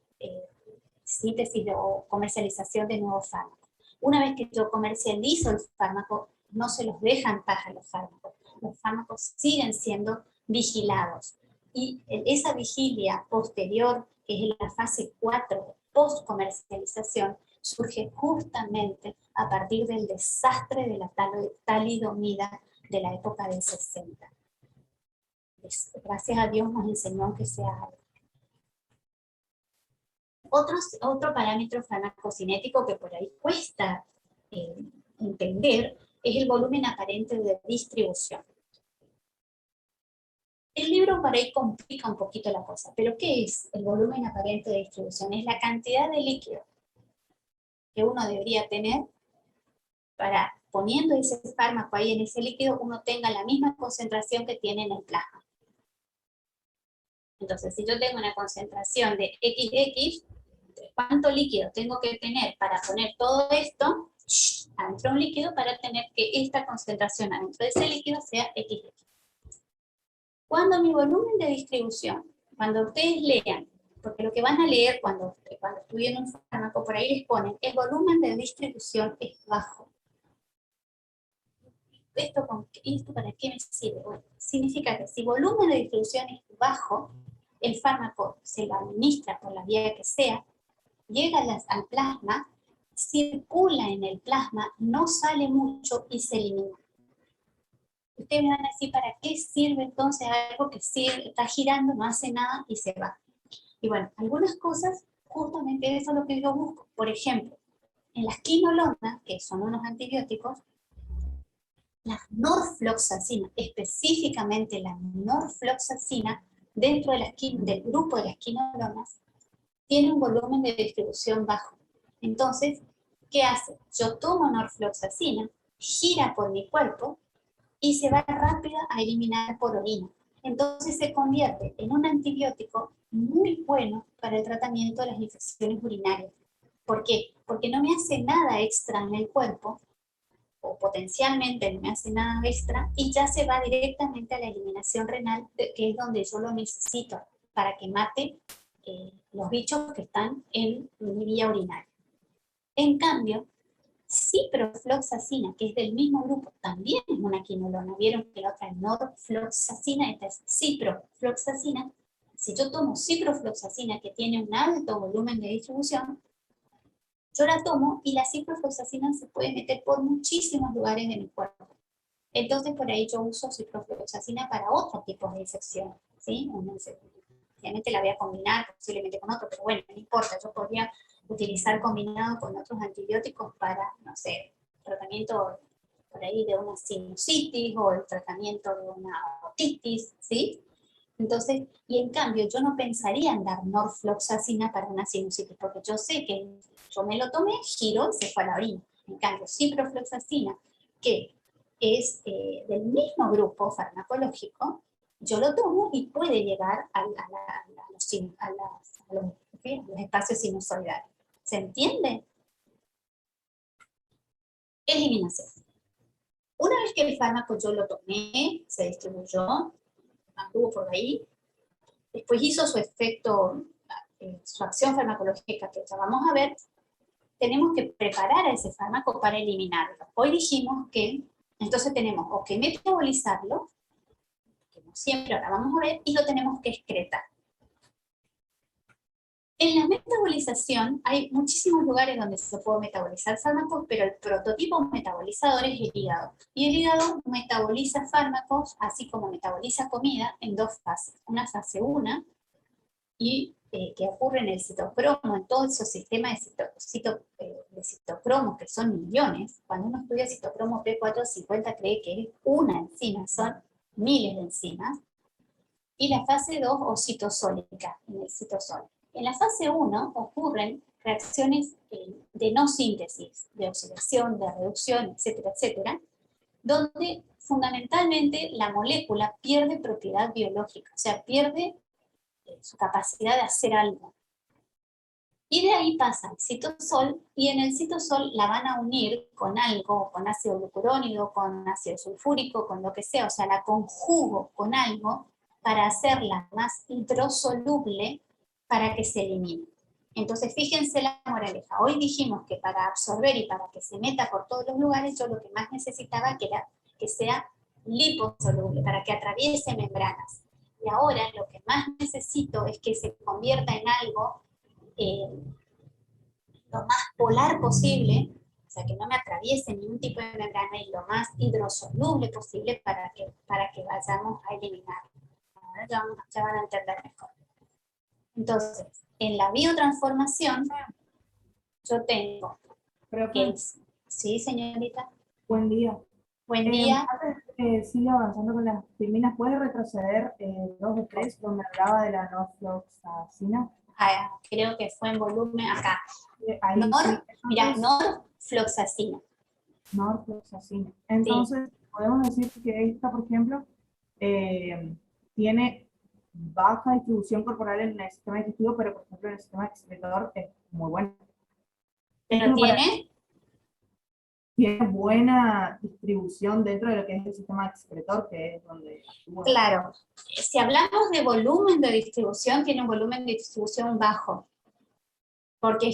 síntesis o comercialización de nuevos fármacos. Una vez que yo comercializo el fármaco, no se los deja en paz a los fármacos. Los fármacos siguen siendo vigilados. Y esa vigilia posterior, que es la fase 4, post-comercialización, surge justamente a partir del desastre de la talidomida de la época del 60. Gracias a Dios nos enseñó que sea algo. Otro parámetro farmacocinético que por ahí cuesta entender es el volumen aparente de distribución. El libro por ahí complica un poquito la cosa, pero ¿qué es el volumen aparente de distribución? Es la cantidad de líquido que uno debería tener para, poniendo ese fármaco ahí en ese líquido, uno tenga la misma concentración que tiene en el plasma. Entonces, si yo tengo una concentración de XX, ¿cuánto líquido tengo que tener para poner todo esto adentro de un líquido para tener que esta concentración adentro de ese líquido sea XX? Cuando mi volumen de distribución, cuando ustedes lean, porque lo que van a leer cuando estudien un fármaco, por ahí les ponen, el volumen de distribución es bajo. ¿Esto para qué me sirve? Bueno, significa que si volumen de distribución es bajo, el fármaco se lo administra por la vía que sea, llega al plasma, circula en el plasma, no sale mucho y se elimina. Ustedes me van a decir, ¿para qué sirve entonces algo que está girando, no hace nada y se va? Y bueno, algunas cosas, justamente eso es lo que yo busco. Por ejemplo, en las quinolonas, que son unos antibióticos, la norfloxacina, específicamente la norfloxacina, dentro del grupo de las quinolonas, tiene un volumen de distribución bajo. Entonces, ¿qué hace? Yo tomo norfloxacina, gira por mi cuerpo y se va rápido a eliminar por orina. Entonces se convierte en un antibiótico muy bueno para el tratamiento de las infecciones urinarias. ¿Por qué? Porque no me hace nada extra en el cuerpo, o potencialmente no me hace nada extra, y ya se va directamente a la eliminación renal, que es donde yo lo necesito, para que mate los bichos que están en mi vía urinaria. En cambio, ciprofloxacina, que es del mismo grupo, también es una quinolona. Vieron que la otra es norfloxacina, esta es ciprofloxacina. Si yo tomo ciprofloxacina, que tiene un alto volumen de distribución, yo la tomo y la ciprofloxacina se puede meter por muchísimos lugares de mi cuerpo. Entonces, por ahí yo uso ciprofloxacina para otro tipo de infección, ¿sí? Obviamente la voy a combinar posiblemente con otro, pero bueno, no importa, yo podría utilizar combinado con otros antibióticos para, no sé, tratamiento por ahí de una sinusitis o el tratamiento de una otitis, ¿sí? Entonces, y en cambio, yo no pensaría en dar norfloxacina para una sinusitis, porque yo sé que yo me lo tomé, giro y se fue a la orina. En cambio, ciprofloxacina, que es del mismo grupo farmacológico, yo lo tomo y puede llegar a los espacios sinusoidales. ¿Se entiende? Eliminación. Una vez que el fármaco yo lo tomé, se distribuyó, anduvo por ahí, después hizo su efecto, su acción farmacológica que ya vamos a ver, tenemos que preparar a ese fármaco para eliminarlo. Hoy dijimos que entonces tenemos o que metabolizarlo, que no siempre, ahora vamos a ver, y lo tenemos que excretar. En la metabolización hay muchísimos lugares donde se puede metabolizar fármacos, pero el prototipo metabolizador es el hígado. Y el hígado metaboliza fármacos, así como metaboliza comida, en dos fases. Una fase 1, y que ocurre en el citocromo, en todo ese sistema de citocromos, que son millones. Cuando uno estudia citocromo P450 cree que es una enzima, son miles de enzimas. Y la fase 2, o citosólica, en el citosol. En la fase 1 ocurren reacciones de no síntesis, de oxidación, de reducción, etcétera, etcétera, donde fundamentalmente la molécula pierde propiedad biológica, o sea, pierde su capacidad de hacer algo. Y de ahí pasa al citosol, y en el citosol la van a unir con algo, con ácido glucurónido, con ácido sulfúrico, con lo que sea, o sea, la conjugo con algo para hacerla más hidrosoluble para que se elimine. Entonces, fíjense la moraleja. Hoy dijimos que para absorber y para que se meta por todos los lugares, yo lo que más necesitaba era que sea liposoluble, para que atraviese membranas. Y ahora lo que más necesito es que se convierta en algo lo más polar posible, o sea, que no me atraviese ningún tipo de membrana, y lo más hidrosoluble posible para que vayamos a eliminar. Ahora ya van a entender mejor. Entonces, en la biotransformación, yo tengo Profe, sí, señorita. buen día. Buen día. Antes de que siga avanzando con las vitaminas, ¿puede retroceder 2 de 3 donde hablaba de la norfloxacina? Creo que fue en volumen acá. Ahí sí. Mira, norfloxacina. Norfloxacina. Entonces, sí, podemos decir que esta, por ejemplo, tiene baja distribución corporal en el sistema digestivo, pero por ejemplo en el sistema excretor es muy buena. ¿Pero tiene? tiene buena distribución dentro de lo que es el sistema excretor, que es donde actúa. Claro, si hablamos de volumen de distribución, tiene un volumen de distribución bajo, porque,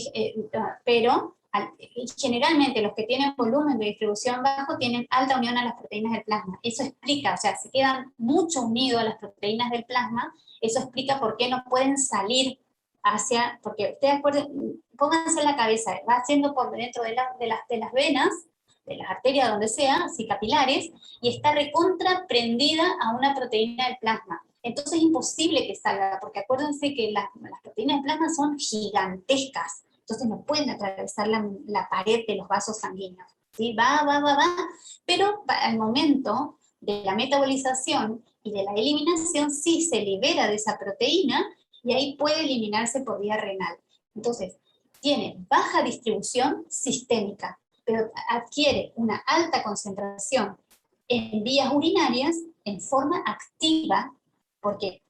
generalmente los que tienen volumen de distribución bajo tienen alta unión a las proteínas del plasma. Eso explica, o sea, se quedan mucho unidos a las proteínas del plasma, eso explica por qué no pueden salir hacia, porque ustedes acuerden, pónganse en la cabeza, va haciendo por dentro de las venas, de las arterias, donde sea, así capilares, y está recontra prendida a una proteína del plasma. Entonces es imposible que salga, porque acuérdense que las proteínas del plasma son gigantescas, entonces no pueden atravesar la pared de los vasos sanguíneos. ¿Sí? Va, pero al momento de la metabolización y de la eliminación, sí se libera de esa proteína y ahí puede eliminarse por vía renal. Entonces, tiene baja distribución sistémica, pero adquiere una alta concentración en vías urinarias en forma activa, porque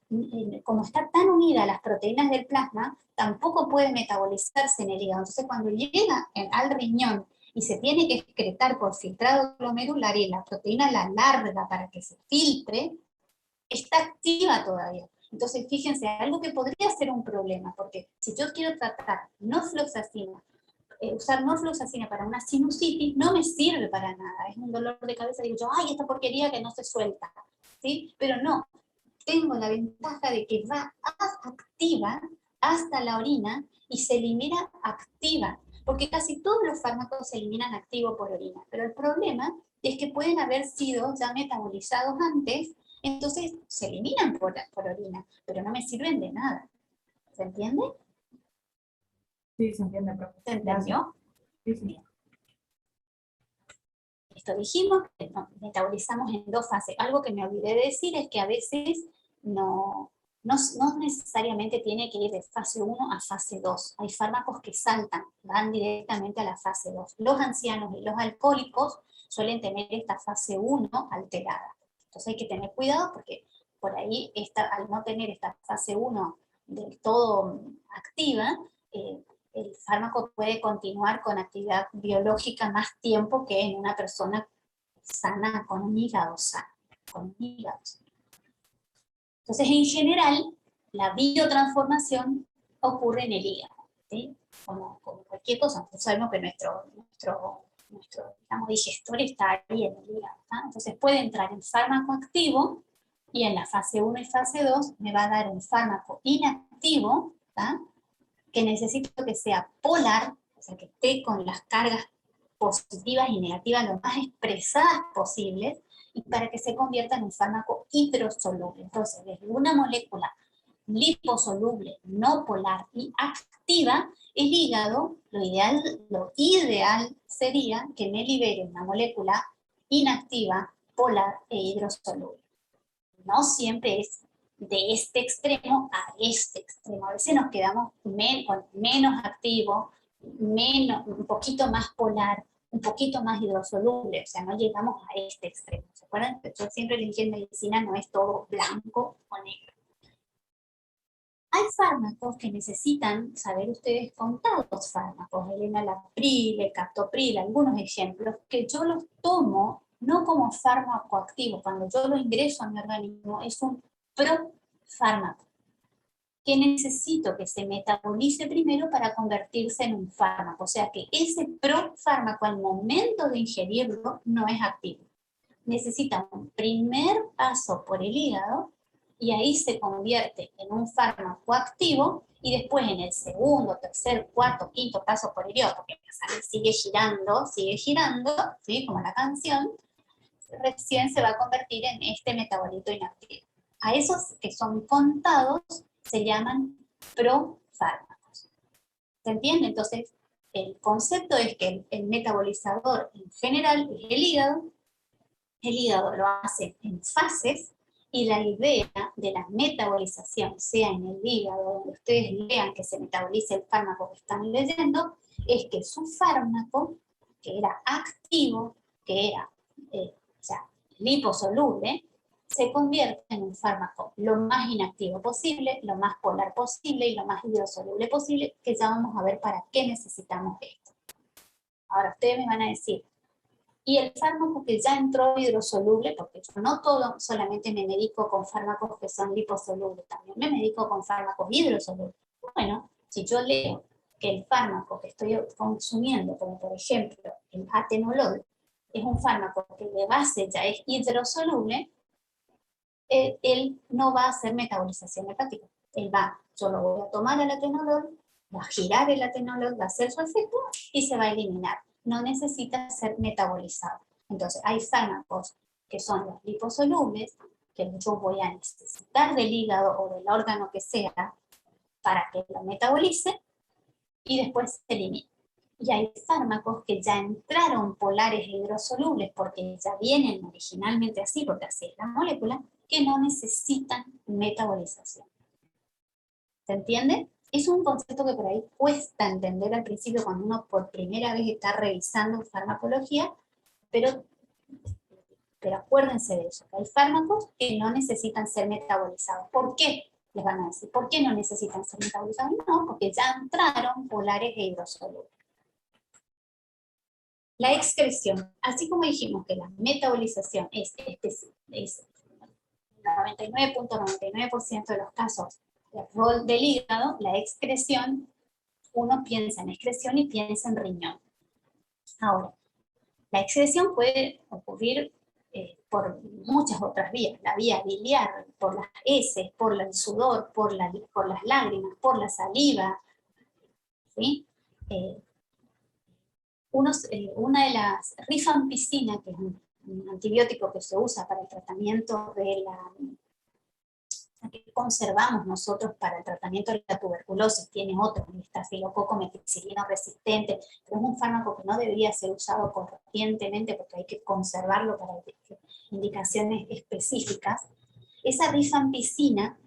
como está tan unida a las proteínas del plasma, tampoco puede metabolizarse en el hígado. Entonces, cuando llega al riñón y se tiene que excretar por filtrado glomerular y la proteína la larga para que se filtre, está activa todavía. Entonces, fíjense, algo que podría ser un problema, porque si yo quiero tratar norfloxacina, usar norfloxacina para una sinusitis, no me sirve para nada, es un dolor de cabeza, digo yo, ay, esta porquería que no se suelta, ¿sí? Pero no, tengo la ventaja de que va activa hasta la orina y se elimina activa, porque casi todos los fármacos se eliminan activo por orina, pero el problema es que pueden haber sido ya metabolizados antes, entonces se eliminan por orina, pero no me sirven de nada. ¿Se entiende? Sí, se entiende, profe. ¿Se entendió? Sí, sí. Esto dijimos que metabolizamos en 2 fases. Algo que me olvidé de decir es que a veces no necesariamente tiene que ir de fase 1 a fase 2. Hay fármacos que saltan, van directamente a la fase 2. Los ancianos y los alcohólicos suelen tener esta fase 1 alterada. Entonces hay que tener cuidado porque por ahí, al no tener esta fase 1 del todo activa, el fármaco puede continuar con actividad biológica más tiempo que en una persona sana, con un hígado sano. Entonces, en general, la biotransformación ocurre en el hígado, ¿sí? Como cualquier cosa. Nosotros sabemos que nuestro digamos, digestor está ahí en el hígado, ¿tá? Entonces puede entrar en fármaco activo y en la fase 1 y fase 2 me va a dar un fármaco inactivo, ¿tá? Que necesito que sea polar, o sea, que esté con las cargas positivas y negativas lo más expresadas posibles, y para que se convierta en un fármaco hidrosoluble. Entonces, desde una molécula liposoluble, no polar y activa, el hígado, lo ideal sería que me libere una molécula inactiva, polar e hidrosoluble. No siempre es de este extremo a este extremo. A veces nos quedamos con menos activo, un poquito más polar, un poquito más hidrosoluble, o sea, no llegamos a este extremo. ¿Se acuerdan? Yo siempre les dije en medicina no es todo blanco o negro. Hay fármacos que necesitan saber ustedes contados fármacos, el enalapril, el captopril, algunos ejemplos, que yo los tomo no como fármaco activo, cuando yo lo ingreso a mi organismo es un profármaco, que necesito que se metabolice primero para convertirse en un fármaco, o sea que ese profármaco al momento de ingerirlo no es activo. Necesita un primer paso por el hígado y ahí se convierte en un fármaco activo y después en el segundo, tercer, cuarto, quinto paso por el hígado, porque la sangre sigue girando, ¿sí? Como la canción, recién se va a convertir en este metabolito inactivo. A esos que son contados se llaman profármacos. ¿Se entiende? Entonces, el concepto es que el metabolizador en general es el hígado. El hígado lo hace en fases y la idea de la metabolización, sea en el hígado, donde ustedes lean que se metabolice el fármaco que están leyendo, es que su fármaco, que era activo, que era liposoluble, se convierte en un fármaco lo más inactivo posible, lo más polar posible y lo más hidrosoluble posible, que ya vamos a ver para qué necesitamos esto. Ahora ustedes me van a decir, y el fármaco que ya entró hidrosoluble, porque yo no todo solamente me medico con fármacos que son liposolubles, también me medico con fármacos hidrosolubles. Bueno, si yo leo que el fármaco que estoy consumiendo, como por ejemplo el atenolol, es un fármaco que de base ya es hidrosoluble, él no va a hacer metabolización hepática. Yo lo voy a tomar el atenolol, va a girar el atenolol, va a hacer su efecto y se va a eliminar. No necesita ser metabolizado. Entonces, hay fármacos que son los liposolubles, que yo voy a necesitar del hígado o del órgano que sea para que lo metabolice y después se elimine. Y hay fármacos que ya entraron polares hidrosolubles porque ya vienen originalmente así, porque así es la molécula, que no necesitan metabolización. ¿Se entiende? Es un concepto que por ahí cuesta entender al principio cuando uno por primera vez está revisando farmacología, pero acuérdense de eso, que hay fármacos que no necesitan ser metabolizados. ¿Por qué? Les van a decir, ¿por qué no necesitan ser metabolizados? No, porque ya entraron polares e hidrosolubles. La excreción, así como dijimos que la metabolización es 99.99% de los casos el rol del hígado, la excreción, uno piensa en excreción y piensa en riñón. Ahora, la excreción puede ocurrir por muchas otras vías, la vía biliar, por las heces, por el sudor, por las lágrimas, por la saliva, ¿sí? Una de las rifampicina, que es un antibiótico que se usa para el tratamiento de que conservamos nosotros para el tratamiento de la tuberculosis, tiene otro, el estafilococo meticilino resistente, pero es un fármaco que no debería ser usado corrientemente porque hay que conservarlo para indicaciones específicas. Esa rifampicina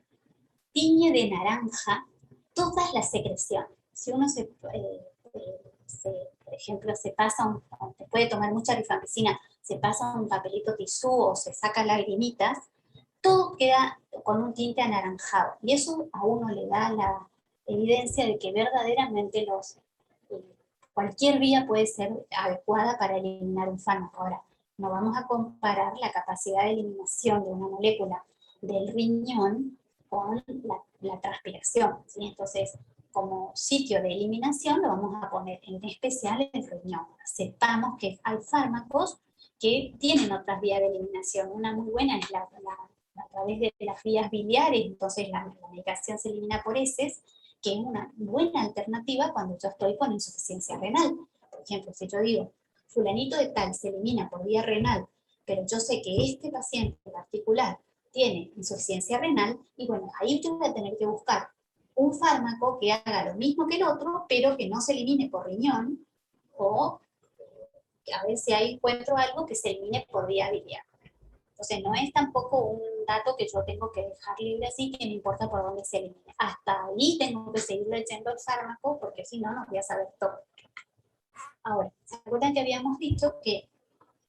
tiñe de naranja todas las secreciones. Si uno por ejemplo, se puede tomar mucha rifampicina, se pasa un papelito tisú o se saca lagrimitas, todo queda con un tinte anaranjado. Y eso a uno le da la evidencia de que verdaderamente cualquier vía puede ser adecuada para eliminar un fármaco. Ahora, no vamos a comparar la capacidad de eliminación de una molécula del riñón con la transpiración, ¿sí? Entonces, como sitio de eliminación lo vamos a poner en especial el riñón. Sepamos que hay fármacos que tienen otras vías de eliminación. Una muy buena es a través de las vías biliares, entonces la medicación se elimina por heces, que es una buena alternativa cuando yo estoy con insuficiencia renal. Por ejemplo, si yo digo, fulanito de tal se elimina por vía renal, pero yo sé que este paciente en particular tiene insuficiencia renal, y bueno, ahí yo voy a tener que buscar un fármaco que haga lo mismo que el otro, pero que no se elimine por riñón, o a ver si ahí encuentro algo que se elimine por vía biliar. Entonces no es tampoco un dato que yo tengo que dejar libre así, que no importa por dónde se elimine. Hasta ahí tengo que seguir leyendo el fármaco, porque si no, no voy a saber todo. Ahora, ¿se acuerdan que habíamos dicho que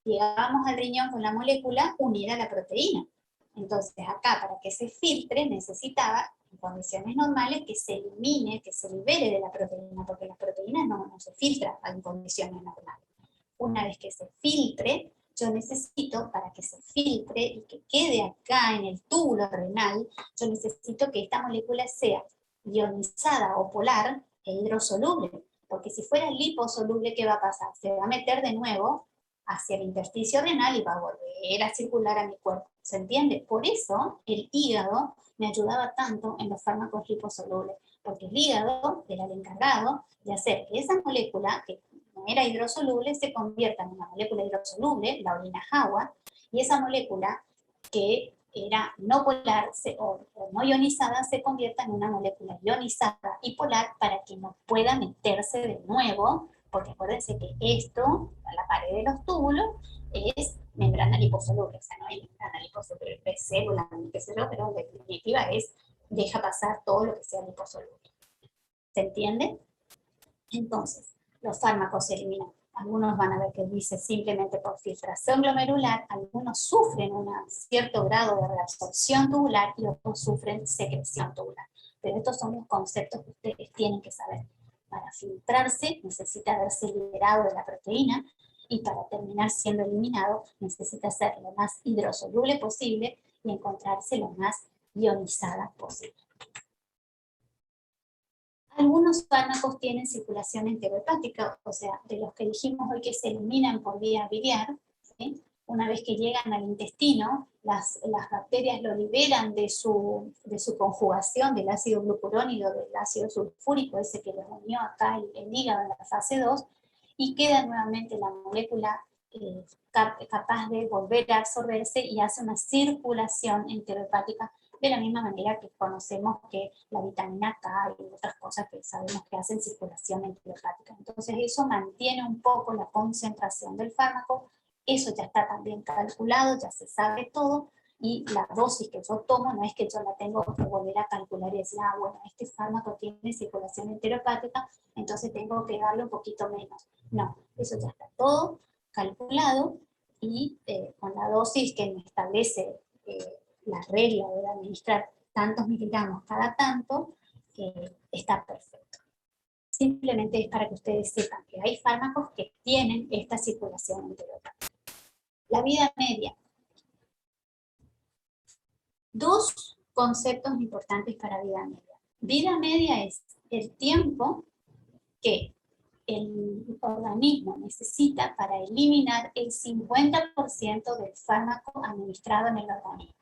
llegábamos al riñón con la molécula unida a la proteína? Entonces acá, para que se filtre, necesitaba, en condiciones normales, que se elimine, que se libere de la proteína, porque la proteína no se filtra en condiciones normales. Una vez que se filtre, yo necesito, para que se filtre y que quede acá en el túbulo renal, yo necesito que esta molécula sea ionizada o polar e hidrosoluble, porque si fuera liposoluble, ¿qué va a pasar? Se va a meter de nuevo hacia el intersticio renal y va a volver a circular a mi cuerpo. ¿Se entiende? Por eso el hígado me ayudaba tanto en los fármacos liposolubles, porque el hígado era el encargado de hacer que esa molécula, que no era hidrosoluble, se convierta en una molécula hidrosoluble, la orina agua, y esa molécula que era no polar o no ionizada se convierta en una molécula ionizada y polar para que no pueda meterse de nuevo, porque acuérdense que esto, la pared de los túbulos, es membrana liposoluble, o sea, no hay membrana liposoluble, es célula, qué sé yo, pero en definitiva deja pasar todo lo que sea liposoluble. ¿Se entiende? Entonces, los fármacos se eliminan. Algunos van a ver que dice simplemente por filtración glomerular, algunos sufren un cierto grado de reabsorción tubular y otros sufren secreción tubular. Pero estos son los conceptos que ustedes tienen que saber. Para filtrarse necesita haberse liberado de la proteína, y para terminar siendo eliminado necesita ser lo más hidrosoluble posible y encontrarse lo más ionizada posible. Algunos fármacos tienen circulación enterohepática, o sea, de los que dijimos hoy que se eliminan por vía biliar, ¿sí? Una vez que llegan al intestino, las bacterias lo liberan de su conjugación del ácido glucurónido, del ácido sulfúrico, ese que los unió acá el hígado en la fase 2, y queda nuevamente la molécula capaz de volver a absorberse y hace una circulación enterohepática de la misma manera que conocemos que la vitamina K y otras cosas que sabemos que hacen circulación enterohepática. Entonces eso mantiene un poco la concentración del fármaco, eso ya está también calculado, ya se sabe todo, y la dosis que yo tomo no es que yo la tengo que volver a calcular y decir, bueno, este fármaco tiene circulación enterohepática, entonces tengo que darle un poquito menos. No, eso ya está todo calculado y con la dosis que me establece la regla de administrar tantos miligramos cada tanto, está perfecto. Simplemente es para que ustedes sepan que hay fármacos que tienen esta circulación enterohepática. La vida media. Dos conceptos importantes para vida media. Vida media es el tiempo que el organismo necesita para eliminar el 50% del fármaco administrado en el organismo.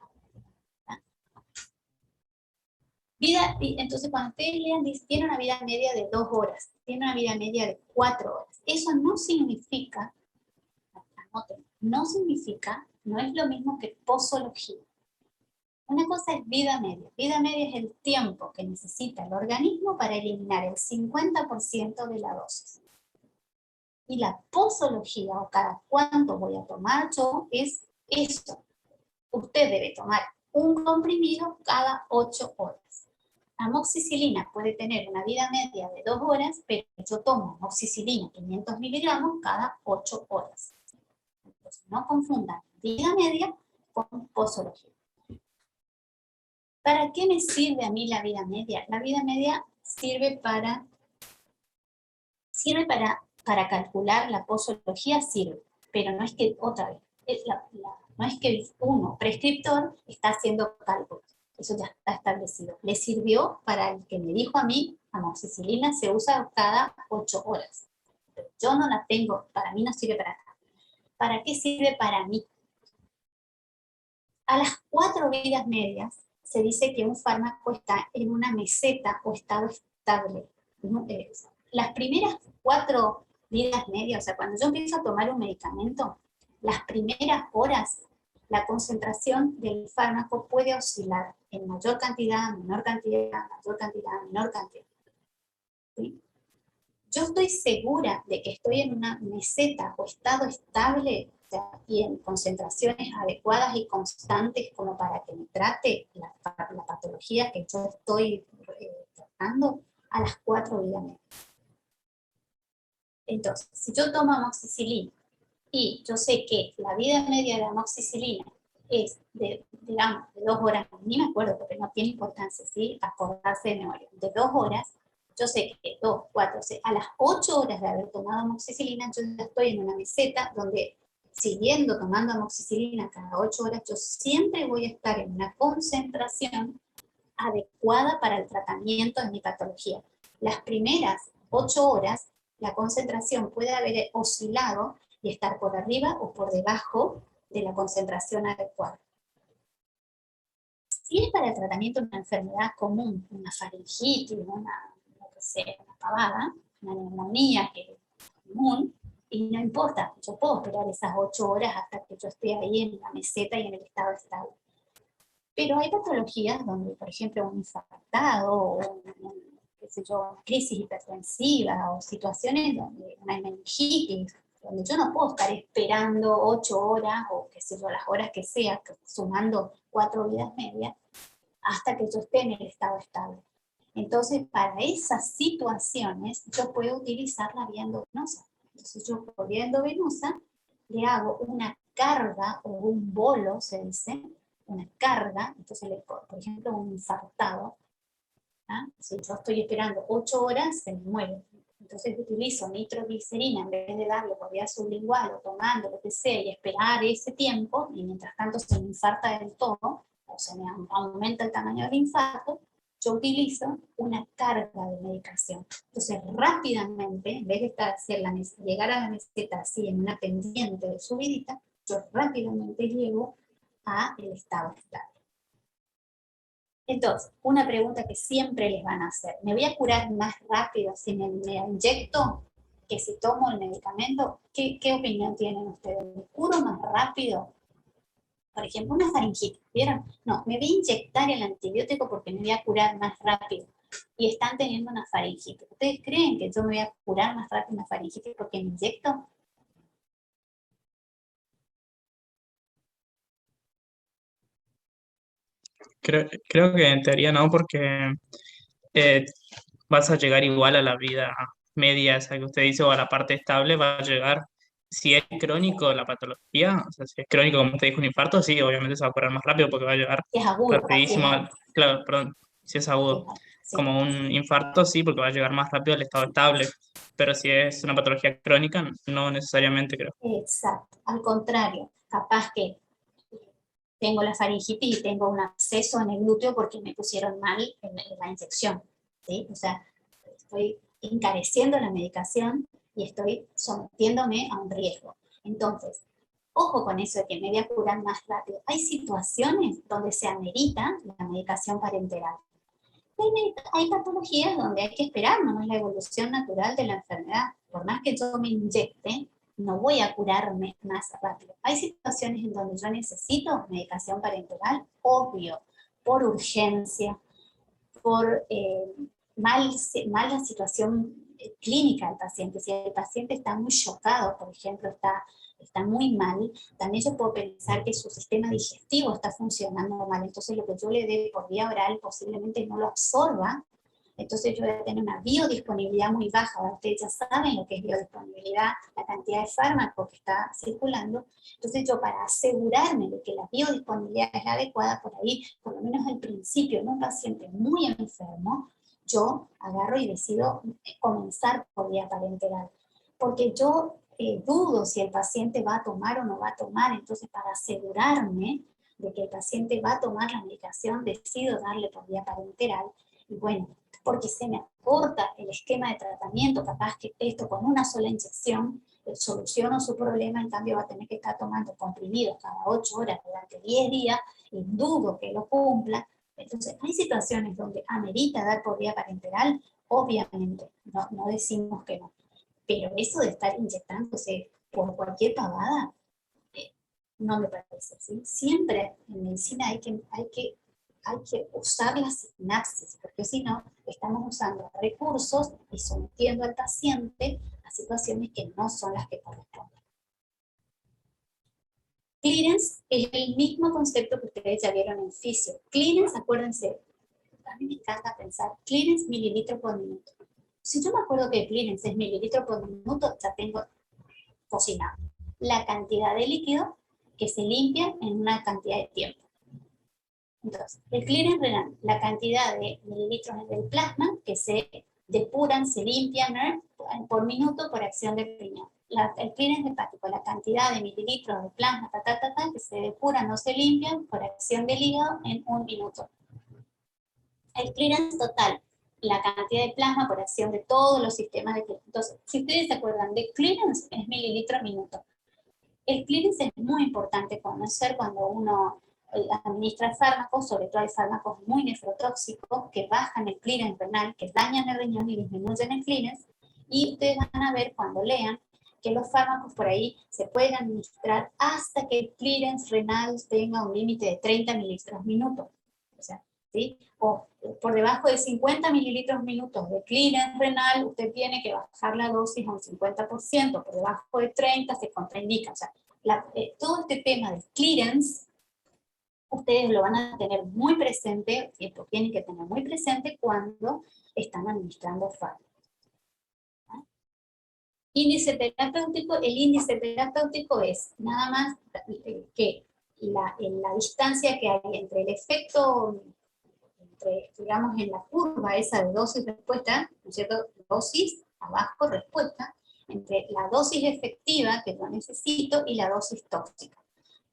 Entonces, cuando ustedes lean, dice, tiene una vida media de 2 horas, tiene una vida media de 4 horas. Eso no significa, no significa, no es lo mismo que posología. Una cosa es vida media. Vida media es el tiempo que necesita el organismo para eliminar el 50% de la dosis. Y la posología, o cada cuánto voy a tomar yo, es esto. Usted debe tomar un comprimido cada 8 horas. Amoxicilina puede tener una vida media de 2 horas, pero yo tomo amoxicilina 500 miligramos cada 8 horas. Entonces, no confundan vida media con posología. ¿Para qué me sirve a mí la vida media? La vida media sirve para calcular la posología, sirve, pero no es que otra vez, no es que uno, prescriptor, está haciendo cálculos. Eso ya está establecido. Le sirvió para el que me dijo a mí, amoxicilina se usa cada 8 horas. Pero yo no la tengo, para mí no sirve para nada. ¿Para qué sirve para mí? A las 4 vidas medias se dice que un fármaco está en una meseta o estado estable. Las primeras 4 vidas medias, o sea, cuando yo empiezo a tomar un medicamento, las primeras horas la concentración del fármaco puede oscilar en mayor cantidad, menor cantidad, mayor cantidad, menor cantidad. ¿Sí? Yo estoy segura de que estoy en una meseta o estado estable, o sea, y en concentraciones adecuadas y constantes como para que me trate la patología que yo estoy tratando a las 4 vidas medias. Entonces, si yo tomo amoxicilina y yo sé que la vida media de amoxicilina es digamos, de 2 horas, ni me acuerdo porque no tiene importancia, ¿sí? Acordarse de memoria, de 2 horas, yo sé que 2, 4, 6, a las 8 horas de haber tomado amoxicilina, yo ya estoy en una meseta donde, siguiendo tomando amoxicilina cada 8 horas, yo siempre voy a estar en una concentración adecuada para el tratamiento de mi patología. Las primeras 8 horas, la concentración puede haber oscilado y estar por arriba o por debajo de la concentración adecuada. Si es para el tratamiento de una enfermedad común, una faringitis, una pavada, una neumonía que es común, y no importa, yo puedo esperar esas 8 horas hasta que yo esté ahí en la meseta y en el estado estable. Pero hay patologías donde, por ejemplo, un infartado o una crisis hipertensiva o situaciones donde una meningitis, donde yo no puedo estar esperando 8 horas o las horas que sea, sumando 4 vidas medias, hasta que yo esté en el estado estable. Entonces, para esas situaciones, yo puedo utilizar la vía endovenosa. Entonces, yo por vía endovenosa le hago una carga o un bolo, se dice, una carga, entonces, por ejemplo, un infartado, ¿ah? Si yo estoy esperando 8 horas, se me muere. Entonces utilizo nitroglicerina en vez de darle por vía sublingual o tomando lo que sea y esperar ese tiempo, y mientras tanto se me infarta del todo, o se me aumenta el tamaño del infarto, yo utilizo una carga de medicación. Entonces rápidamente, en vez de llegar a la meseta así en una pendiente de subidita, yo rápidamente llego a el estado estable. Entonces, una pregunta que siempre les van a hacer: ¿me voy a curar más rápido si me inyecto que si tomo el medicamento? ¿Qué opinión tienen ustedes? ¿Me curo más rápido? Por ejemplo, una faringitis, ¿vieron? No, me voy a inyectar el antibiótico porque me voy a curar más rápido. Y están teniendo una faringitis. ¿Ustedes creen que yo me voy a curar más rápido una faringitis porque me inyecto? Creo que en teoría no, porque eh, vas a llegar igual a la vida media, esa que usted dice, o a la parte estable, va a llegar. Si es crónico la patología, o sea, si es crónico, como usted dijo, un infarto, sí, obviamente se va a curar más rápido porque va a llegar Es agudo, rapidísimo. Claro, perdón, si es agudo. sí. Como un infarto, sí, porque va a llegar más rápido al estado estable. Pero si es una patología crónica, no necesariamente, creo. Exacto, al contrario, capaz que tengo la faringitis y tengo un absceso en el glúteo porque me pusieron mal en la inyección, ¿sí? O sea, estoy encareciendo la medicación y estoy sometiéndome a un riesgo. Entonces, ojo con eso de que me voy a curar más rápido. Hay situaciones donde se amerita la medicación parenteral. Hay patologías donde hay que esperar nomás la evolución natural de la enfermedad. Por más que yo me inyecte, no voy a curarme más rápido. Hay situaciones en donde yo necesito medicación parenteral, obvio, por urgencia, por mala situación clínica del paciente. Si el paciente está muy chocado, por ejemplo, está muy mal, también yo puedo pensar que su sistema digestivo está funcionando mal. Entonces lo que yo le dé por vía oral posiblemente no lo absorba. Entonces yo voy a tener una biodisponibilidad muy baja. Ahora ustedes ya saben lo que es biodisponibilidad, la cantidad de fármaco que está circulando. Entonces yo, para asegurarme de que la biodisponibilidad es la adecuada, por ahí, por lo menos al principio, en un paciente muy enfermo, yo agarro y decido comenzar por vía parenteral. Porque yo dudo si el paciente va a tomar o no va a tomar. Entonces, para asegurarme de que el paciente va a tomar la medicación, decido darle por vía parenteral. Y bueno, porque se me acorta el esquema de tratamiento, capaz que esto con una sola inyección soluciono su problema, en cambio va a tener que estar tomando comprimidos cada 8 horas durante 10 días, y dudo que lo cumpla. Entonces, hay situaciones donde amerita dar por vía parenteral, obviamente, no decimos que no, pero eso de estar inyectándose por cualquier pavada, no me parece, ¿sí? Siempre en medicina hay que usar la sinapsis, porque si no, estamos usando recursos y sometiendo al paciente a situaciones que no son las que corresponden. Clearance es el mismo concepto que ustedes ya vieron en fisio. Clearance, acuérdense, a mí me encanta pensar, clearance mililitro por minuto. Si yo me acuerdo que clearance es mililitro por minuto, ya tengo cocinado la cantidad de líquido que se limpia en una cantidad de tiempo. Entonces, el clearance renal, la cantidad de mililitros del plasma que se depuran, se limpian por minuto por acción del riñón. El clearance hepático, la cantidad de mililitros de plasma que se depuran o se limpian por acción del hígado en 1 minuto. El clearance total, la cantidad de plasma por acción de todos los sistemas de clearance. Entonces, si ustedes se acuerdan de clearance, es mililitro minuto. El clearance es muy importante conocer cuando uno administra fármacos, sobre todo hay fármacos muy nefrotóxicos que bajan el clearance renal, que dañan el riñón y disminuyen el clearance, y ustedes van a ver cuando lean que los fármacos por ahí se pueden administrar hasta que el clearance renal tenga un límite de 30 mililitros minuto. O sea, ¿sí? O por debajo de 50 mililitros minutos de clearance renal, usted tiene que bajar la dosis a un 50%, por debajo de 30 se contraindica. O sea, todo este tema de clearance, ustedes lo van a tener muy presente, lo tienen que tener muy presente cuando están administrando fármacos. Índice terapéutico, el índice terapéutico es nada más que la distancia que hay entre el efecto, digamos, en la curva esa de dosis-respuesta, ¿no es cierto? Dosis abajo respuesta, entre la dosis efectiva que yo necesito y la dosis tóxica.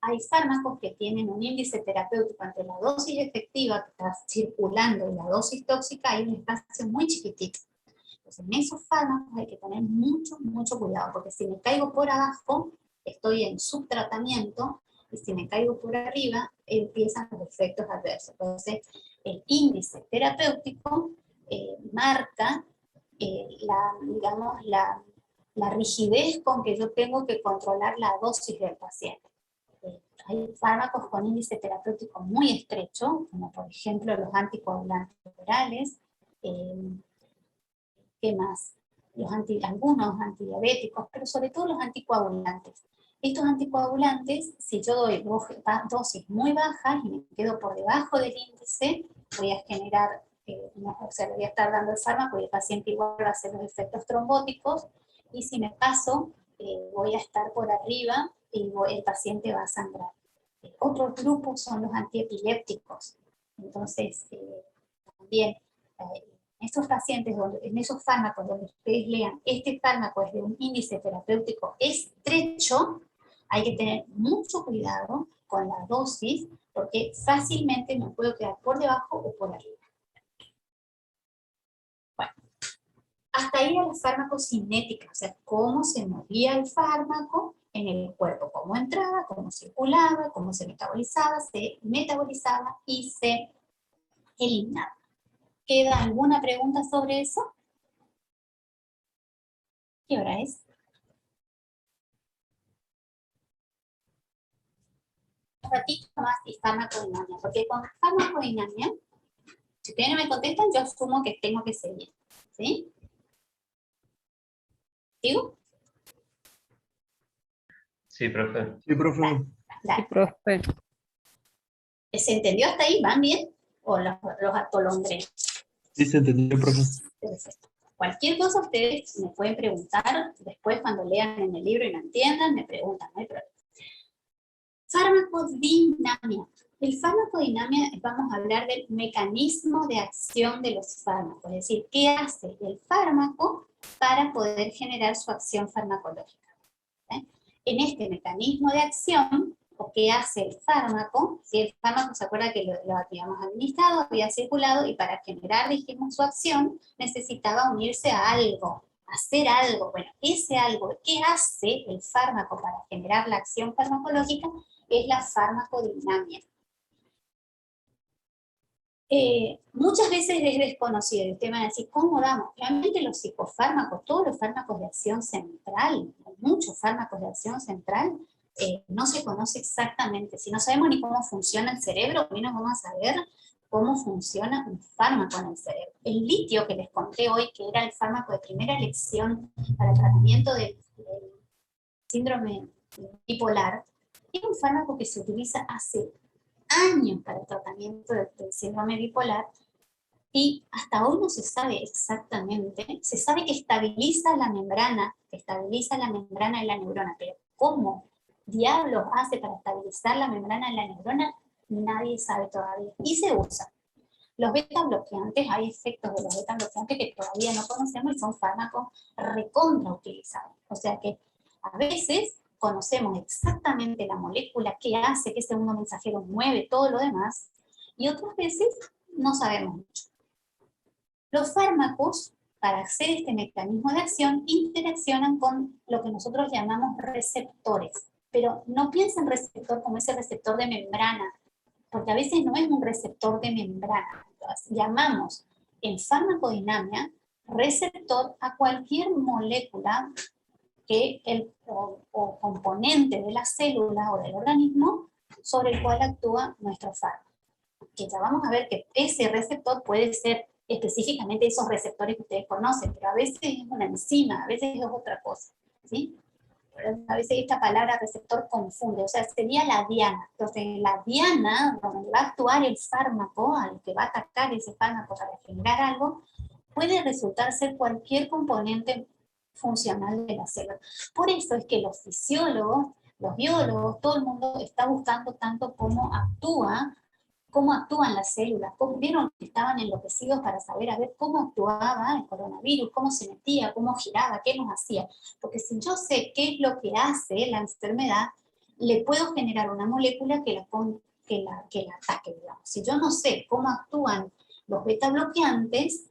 Hay fármacos que tienen un índice terapéutico entre la dosis efectiva que está circulando y la dosis tóxica, hay un espacio muy chiquitito. Entonces, en esos fármacos hay que tener mucho, mucho cuidado, porque si me caigo por abajo, estoy en subtratamiento, y si me caigo por arriba, empiezan los efectos adversos. Entonces, el índice terapéutico marca la rigidez con que yo tengo que controlar la dosis del paciente. Hay fármacos con índice terapéutico muy estrecho, como por ejemplo los anticoagulantes orales, ¿qué más? Algunos antidiabéticos, pero sobre todo los anticoagulantes. Estos anticoagulantes, si yo doy dosis muy bajas y me quedo por debajo del índice, voy a generar, le voy a estar dando el fármaco y el paciente igual va a hacer los efectos trombóticos, y si me paso, voy a estar por arriba y el paciente va a sangrar. Otros grupos son los antiepilépticos. Entonces, también estos pacientes, en esos fármacos donde ustedes lean, este fármaco es de un índice terapéutico estrecho, hay que tener mucho cuidado con la dosis, porque fácilmente me puedo quedar por debajo o por arriba. Bueno, hasta ahí a la farmacocinética, o sea, cómo se movía el fármaco en el cuerpo, cómo entraba, cómo circulaba, cómo se metabolizaba y se eliminaba. ¿Queda alguna pregunta sobre eso? ¿Qué hora es? Un ratito más y farmacodinamia, porque con farmacodinamia, si ustedes no me contestan, yo asumo que tengo que seguir, ¿sí? ¿Sigo? Sí, profe. Sí, profe. Dale. Sí, profe. ¿Se entendió hasta ahí? ¿Van bien? ¿O los atolondré? Sí, se entendió, profe. Perfecto. Cualquier cosa ustedes me pueden preguntar después cuando lean en el libro y no entiendan, me preguntan, no hay problema. Farmacodinamia. El farmacodinamia, vamos a hablar del mecanismo de acción de los fármacos, es decir, qué hace el fármaco para poder generar su acción farmacológica. En este mecanismo de acción, o qué hace el fármaco, si el fármaco se acuerda que lo habíamos administrado, había circulado, y para generar, dijimos, su acción, necesitaba unirse a algo, hacer algo. Bueno, ese algo, ¿qué hace el fármaco para generar la acción farmacológica? Es la farmacodinamia. Muchas veces es desconocido, y ustedes van a decir, ¿cómo damos? Realmente los psicofármacos, todos los fármacos de acción central, muchos fármacos de acción central, no se conoce exactamente. Si no sabemos ni cómo funciona el cerebro, menos vamos a saber cómo funciona un fármaco en el cerebro. El litio que les conté hoy, que era el fármaco de primera elección para el tratamiento del síndrome bipolar, es un fármaco que se utiliza hace años para el tratamiento del síndrome bipolar, y hasta hoy no se sabe exactamente. Se sabe que estabiliza la membrana de la neurona, pero ¿cómo diablos hace para estabilizar la membrana de la neurona? Nadie sabe todavía, y se usa. Los beta bloqueantes, hay efectos de los beta bloqueantes que todavía no conocemos y son fármacos recontra utilizados. O sea que a veces conocemos exactamente la molécula que hace que ese segundo mensajero mueve todo lo demás, y otras veces no sabemos mucho. Los fármacos, para hacer este mecanismo de acción, interaccionan con lo que nosotros llamamos receptores. Pero no piensen receptor como ese receptor de membrana, porque a veces no es un receptor de membrana. Entonces, llamamos en farmacodinamia receptor a cualquier molécula o componente de la célula o del organismo sobre el cual actúa nuestro fármaco. Que ya vamos a ver que ese receptor puede ser específicamente esos receptores que ustedes conocen, pero a veces es una enzima, a veces es otra cosa, ¿sí? A veces esta palabra receptor confunde, o sea, sería la diana. Entonces, la diana, donde va a actuar el fármaco, al que va a atacar ese fármaco para generar algo, puede resultar ser cualquier componente funcional de la célula. Por eso es que los fisiólogos, los biólogos, todo el mundo está buscando tanto cómo actúa cómo actúan las células, vieron que estaban enloquecidos para saber a ver cómo actuaba el coronavirus, cómo se metía, cómo giraba, qué nos hacía. Porque si yo sé qué es lo que hace la enfermedad, le puedo generar una molécula que la ataque, digamos. Si yo no sé cómo actúan los beta bloqueantes,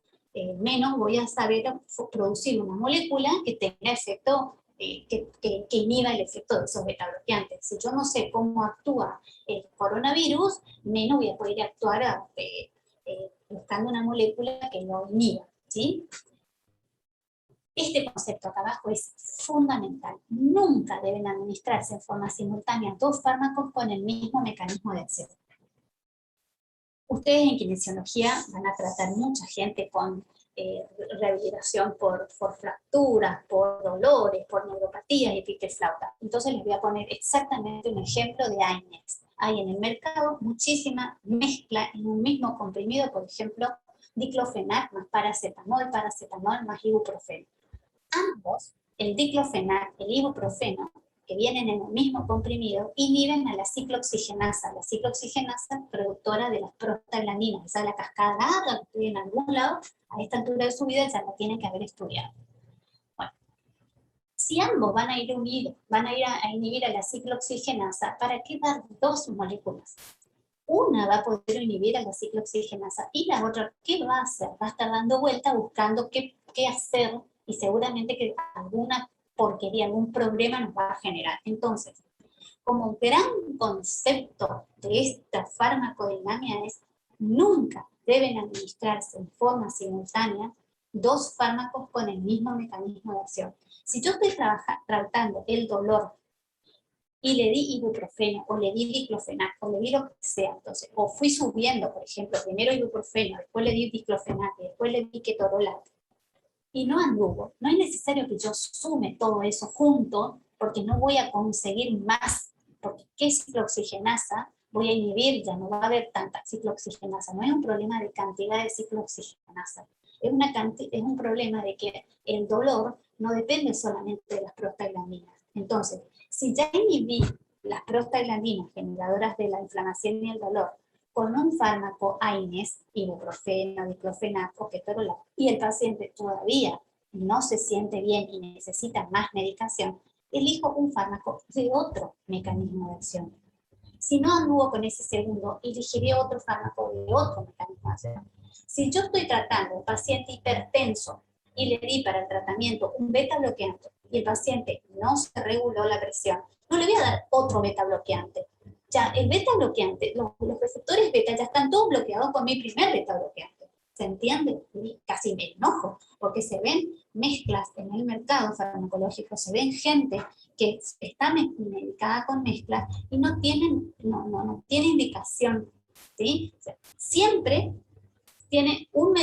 menos voy a saber producir una molécula que tenga efecto, que inhiba el efecto de esos beta bloqueantes. Si yo no sé cómo actúa el coronavirus, menos voy a poder actuar buscando una molécula que lo inhiba, ¿sí? Este concepto acá abajo es fundamental. Nunca deben administrarse en forma simultánea dos fármacos con el mismo mecanismo de acción. Ustedes en kinesiología van a tratar mucha gente con rehabilitación por fracturas, por dolores, por neuropatías y pique flauta. Entonces les voy a poner exactamente un ejemplo de AINES. Hay en el mercado muchísima mezcla en un mismo comprimido, por ejemplo, diclofenac más paracetamol, paracetamol más ibuprofeno. Ambos, el diclofenac y el ibuprofeno, que vienen en el mismo comprimido, inhiben a la ciclooxigenasa. La ciclooxigenasa, productora de las prostaglandinas, esa es la cascada larga que estoy en algún lado, a esta altura de su vida ya la tienen que haber estudiado. Bueno, si ambos van a ir unidos, van a ir a inhibir a la ciclooxigenasa, ¿para qué dar dos moléculas? Una va a poder inhibir a la ciclooxigenasa y la otra, ¿qué va a hacer? Va a estar dando vuelta buscando qué hacer y seguramente que alguna porquería, algún problema nos va a generar. Entonces, como gran concepto de esta farmacodinámica es nunca deben administrarse en forma simultánea dos fármacos con el mismo mecanismo de acción. Si yo estoy tratando el dolor y le di ibuprofeno, o le di diclofenac, o le di lo que sea, entonces, o fui subiendo, por ejemplo, primero ibuprofeno, después le di diclofenac, después le di ketorolac, y no anduvo, no es necesario que yo sume todo eso junto, porque no voy a conseguir más, porque ¿qué ciclooxigenasa voy a inhibir? Ya no va a haber tanta ciclooxigenasa, no es un problema de cantidad de ciclooxigenasa, es un problema de que el dolor no depende solamente de las prostaglandinas. Entonces, si ya inhibí las prostaglandinas generadoras de la inflamación y el dolor con un fármaco AINES, ibuprofeno, diclofenac o ketorolac, y el paciente todavía no se siente bien y necesita más medicación, elijo un fármaco de otro mecanismo de acción. Si no anduvo con ese segundo, elegiré otro fármaco de otro mecanismo de acción. Si yo estoy tratando a un paciente hipertenso y le di para el tratamiento un beta bloqueante y el paciente no se reguló la presión, no le voy a dar otro beta bloqueante. Ya el beta bloqueante, los receptores beta ya están todos bloqueados con mi primer beta bloqueante. ¿Se entiende? Y casi me enojo, porque se ven mezclas en el mercado farmacológico, se ven gente que está medicada con mezclas y no tiene indicación, ¿sí? O sea, siempre tiene un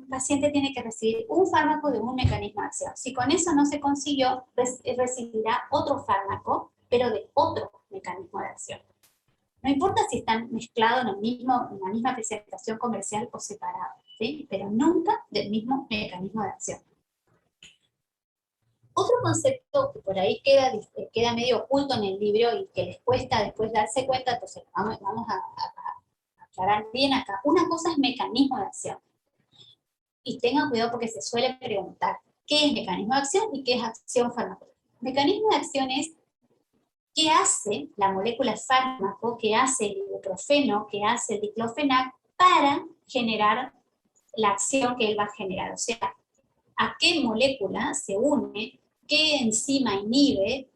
paciente tiene que recibir un fármaco de un mecanismo de acción. Si con eso no se consiguió, recibirá otro fármaco, pero de otro mecanismo de acción. No importa si están mezclados en la misma presentación comercial o separados, ¿sí? Pero nunca del mismo mecanismo de acción. Otro concepto que por ahí queda medio oculto en el libro y que les cuesta después darse cuenta, entonces vamos a aclarar bien acá. Una cosa es mecanismo de acción. Y tengan cuidado porque se suele preguntar qué es mecanismo de acción y qué es acción farmacológica. Mecanismo de acción es qué hace la molécula fármaco, qué hace el ibuprofeno, qué hace el diclofenac para generar la acción que él va a generar. O sea, a qué molécula se une, qué enzima inhibe,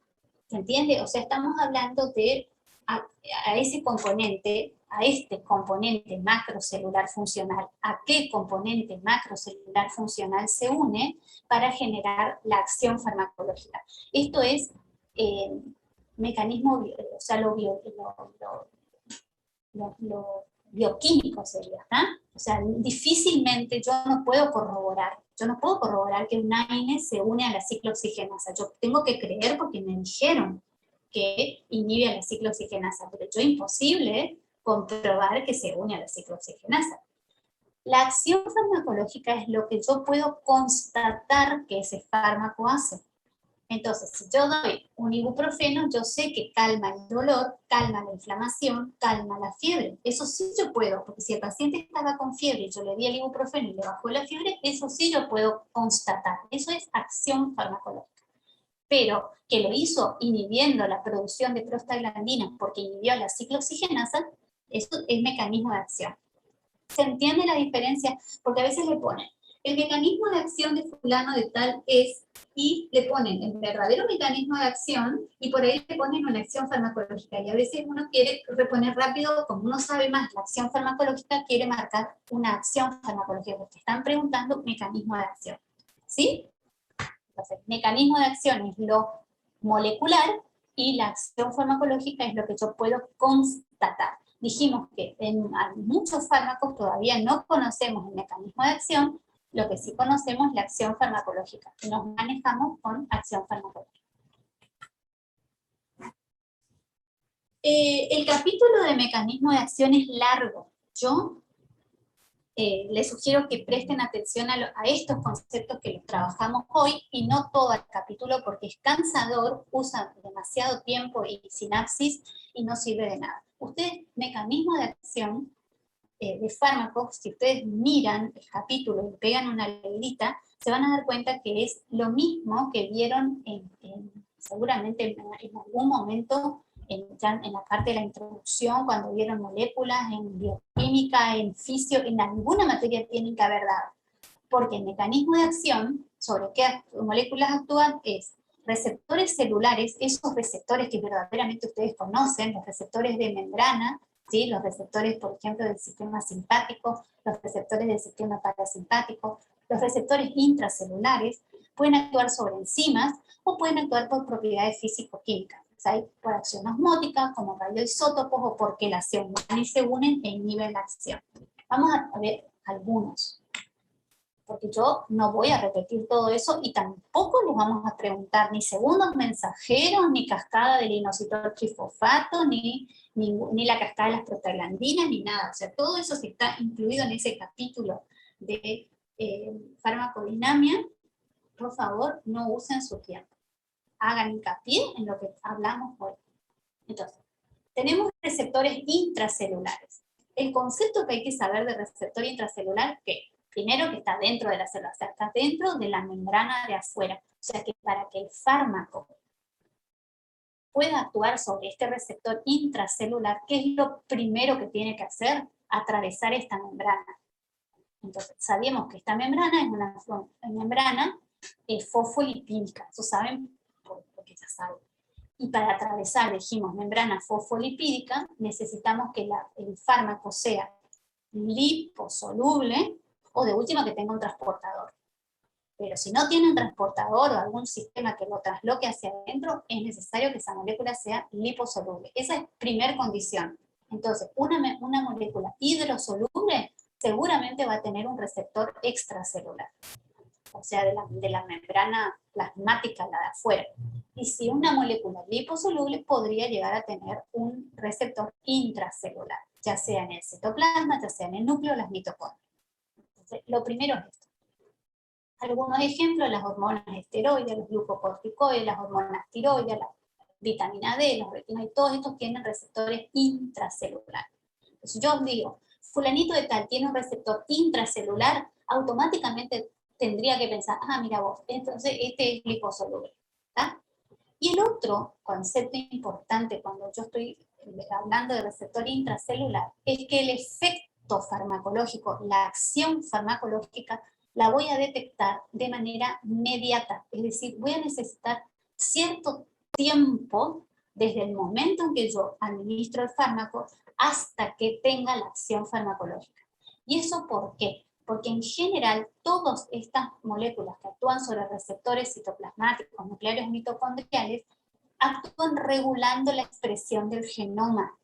¿se entiende? O sea, estamos hablando de a ese componente, a este componente macrocelular funcional, a qué componente macrocelular funcional se une para generar la acción farmacológica. Esto es mecanismo, o sea, lo bioquímico sería, ¿ah? O sea, difícilmente yo no puedo corroborar que un AINES se une a la ciclooxigenasa. Yo tengo que creer porque me dijeron que inhibe a la ciclooxigenasa, pero yo imposible comprobar que se une a la ciclooxigenasa. La acción farmacológica es lo que yo puedo constatar que ese fármaco hace. Entonces, si yo doy un ibuprofeno, yo sé que calma el dolor, calma la inflamación, calma la fiebre. Eso sí yo puedo, porque si el paciente estaba con fiebre y yo le di el ibuprofeno y le bajó la fiebre, eso sí yo puedo constatar. Eso es acción farmacológica. Pero que lo hizo inhibiendo la producción de prostaglandinas porque inhibió la ciclooxigenasa, eso es mecanismo de acción. ¿Se entiende la diferencia? Porque a veces le ponen, el mecanismo de acción de fulano de tal es, y le ponen el verdadero mecanismo de acción, y por ahí le ponen una acción farmacológica, y a veces uno quiere reponer rápido, como uno sabe más la acción farmacológica, quiere marcar una acción farmacológica, porque están preguntando mecanismo de acción, ¿sí? Entonces, mecanismo de acción es lo molecular, y la acción farmacológica es lo que yo puedo constatar. Dijimos que en muchos fármacos todavía no conocemos el mecanismo de acción, lo que sí conocemos es la acción farmacológica. Nos manejamos con acción farmacológica. El capítulo de mecanismo de acción es largo. Yo les sugiero que presten atención a estos conceptos que los trabajamos hoy y no todo el capítulo porque es cansador, usa demasiado tiempo y sinapsis y no sirve de nada. Ustedes, mecanismo de acción de fármacos, si ustedes miran el capítulo y pegan una leidita, se van a dar cuenta que es lo mismo que vieron seguramente en algún momento en la parte de la introducción, cuando vieron moléculas, en bioquímica, en fisio, en alguna materia tienen que haber dado. Porque el mecanismo de acción sobre qué moléculas actúan es receptores celulares, esos receptores que verdaderamente ustedes conocen, los receptores de membrana, ¿sí? Los receptores, por ejemplo, del sistema simpático, los receptores del sistema parasimpático, los receptores intracelulares, pueden actuar sobre enzimas o pueden actuar por propiedades físico-químicas, ¿sí? Por acción osmótica, como radioisótopos, o porque la acción van y se unen e inhiben la acción. Vamos a ver algunos, porque yo no voy a repetir todo eso y tampoco les vamos a preguntar ni segundos mensajeros, ni cascada del inositol trifosfato, ni la cascada de las prostaglandinas, ni nada. O sea, todo eso sí está incluido en ese capítulo de farmacodinamia. Por favor, no usen su tiempo. Hagan hincapié en lo que hablamos hoy. Entonces, tenemos receptores intracelulares. El concepto que hay que saber de receptor intracelular, que primero que está dentro de la célula, o sea, está dentro de la membrana de afuera. O sea, que para que el fármaco pueda actuar sobre este receptor intracelular, ¿qué es lo primero que tiene que hacer? Atravesar esta membrana. Entonces, sabemos que esta membrana es una membrana fosfolipídica. Eso saben porque ya saben. Y para atravesar, dijimos, membrana fosfolipídica, necesitamos que el fármaco sea liposoluble o de última que tenga un transportador. Pero si no tiene un transportador o algún sistema que lo trasloque hacia adentro, es necesario que esa molécula sea liposoluble. Esa es primera condición. Entonces, una molécula hidrosoluble seguramente va a tener un receptor extracelular, o sea, de la membrana plasmática, la de afuera. Y si una molécula liposoluble podría llegar a tener un receptor intracelular, ya sea en el citoplasma, ya sea en el núcleo, las mitocondrias. Entonces, lo primero es esto. Algunos ejemplos: las hormonas esteroides, los glucocorticoides, las hormonas tiroides, la vitamina D, los retinoides, todos estos tienen receptores intracelulares. Entonces yo os digo, fulanito de tal tiene un receptor intracelular, automáticamente tendría que pensar, mira vos, entonces este es liposoluble. ¿Tá? Y el otro concepto importante cuando yo estoy hablando de receptor intracelular es que el efecto farmacológico, la acción farmacológica, la voy a detectar de manera inmediata. Es decir, voy a necesitar cierto tiempo desde el momento en que yo administro el fármaco hasta que tenga la acción farmacológica. ¿Y eso por qué? Porque en general todas estas moléculas que actúan sobre receptores citoplasmáticos, nucleares mitocondriales, actúan regulando la expresión del genoma,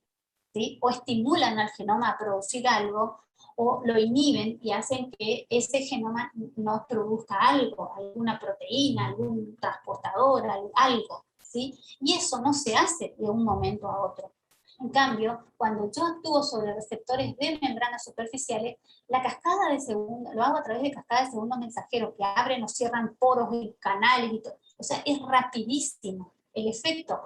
¿sí? O estimulan al genoma a producir algo, o lo inhiben y hacen que ese genoma no produzca algo, alguna proteína, algún transportador, algo, ¿sí? Y eso no se hace de un momento a otro. En cambio, cuando yo actúo sobre receptores de membranas superficiales, la cascada de segundo, lo hago a través de cascadas de segundos mensajeros que abren o cierran poros y canales y todo. O sea, es rapidísimo el efecto.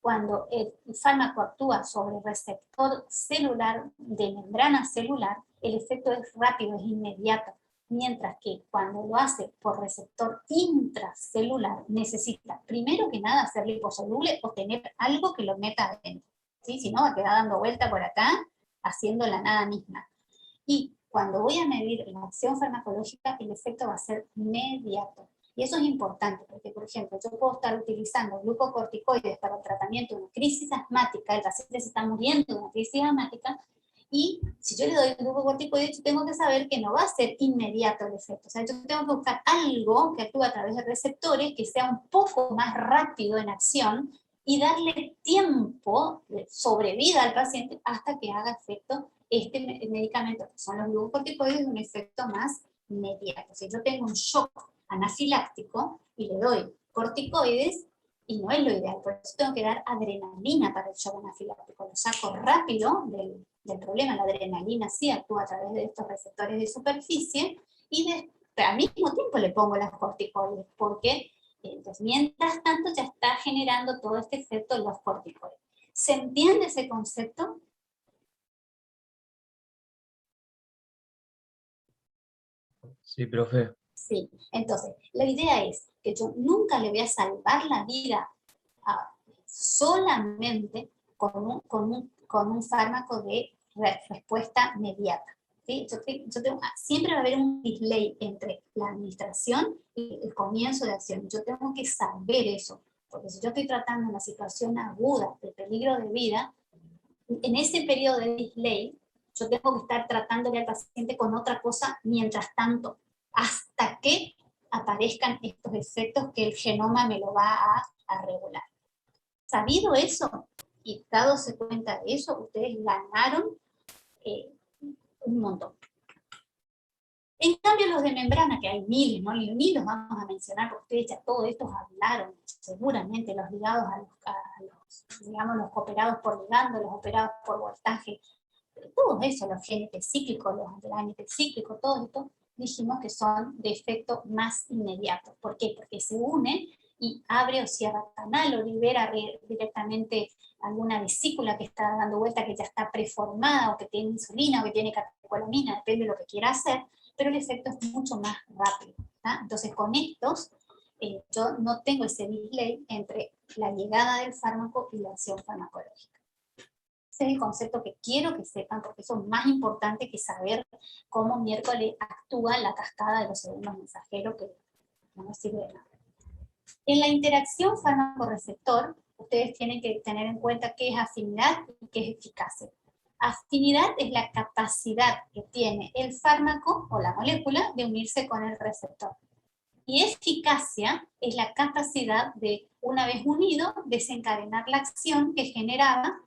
Cuando el fármaco actúa sobre el receptor celular de membrana celular, el efecto es rápido, es inmediato. Mientras que cuando lo hace por receptor intracelular, necesita primero que nada ser liposoluble o tener algo que lo meta adentro. ¿Sí? Si no, va a quedar dando vuelta por acá, haciendo la nada misma. Y cuando voy a medir la acción farmacológica, el efecto va a ser inmediato. Y eso es importante, porque, por ejemplo, yo puedo estar utilizando glucocorticoides para el tratamiento de una crisis asmática, el paciente se está muriendo de una crisis asmática, y si yo le doy glucocorticoides, yo tengo que saber que no va a ser inmediato el efecto. O sea, yo tengo que buscar algo que actúe a través de receptores, que sea un poco más rápido en acción, y darle tiempo de sobrevida al paciente hasta que haga efecto este medicamento, que son los glucocorticoides, un efecto más inmediato. Si yo tengo un shock anafiláctico y le doy corticoides, y no es lo ideal, por eso tengo que dar adrenalina para el shock anafiláctico, lo saco rápido del problema. La adrenalina sí actúa a través de estos receptores de superficie, y al mismo tiempo le pongo las corticoides, porque entonces, mientras tanto ya está generando todo este efecto de los corticoides. ¿Se entiende ese concepto? Sí, profe. Sí. Entonces, la idea es que yo nunca le voy a salvar la vida solamente con un fármaco de respuesta inmediata. ¿Sí? Siempre va a haber un delay entre la administración y el comienzo de acción. Yo tengo que saber eso, porque si yo estoy tratando una situación aguda de peligro de vida, en ese periodo de delay, yo tengo que estar tratándole al paciente con otra cosa mientras tanto, hasta que aparezcan estos efectos que el genoma me lo va a regular. Sabido eso, y dándose cuenta de eso, ustedes ganaron un montón. En cambio, los de membrana, que hay miles, ¿no? Ni los vamos a mencionar, porque ustedes ya todos estos hablaron, seguramente los ligados a los, digamos, los operados por ligando, los operados por voltaje, todos esos, los GNP cíclicos, los ANP cíclicos, todo esto, dijimos que son de efecto más inmediato. ¿Por qué? Porque se une y abre o cierra canal o libera directamente alguna vesícula que está dando vuelta, que ya está preformada, o que tiene insulina, o que tiene catecolamina, depende de lo que quiera hacer, pero el efecto es mucho más rápido. ¿tá? Entonces, con estos, yo no tengo ese delay entre la llegada del fármaco y la acción farmacológica. Ese es el concepto que quiero que sepan, porque eso es más importante que saber cómo miércoles actúa la cascada de los segundos mensajeros, que no nos sirve de nada. En la interacción fármaco-receptor, ustedes tienen que tener en cuenta qué es afinidad y qué es eficacia. Afinidad es la capacidad que tiene el fármaco o la molécula de unirse con el receptor. Y eficacia es la capacidad de, una vez unido, desencadenar la acción que generaba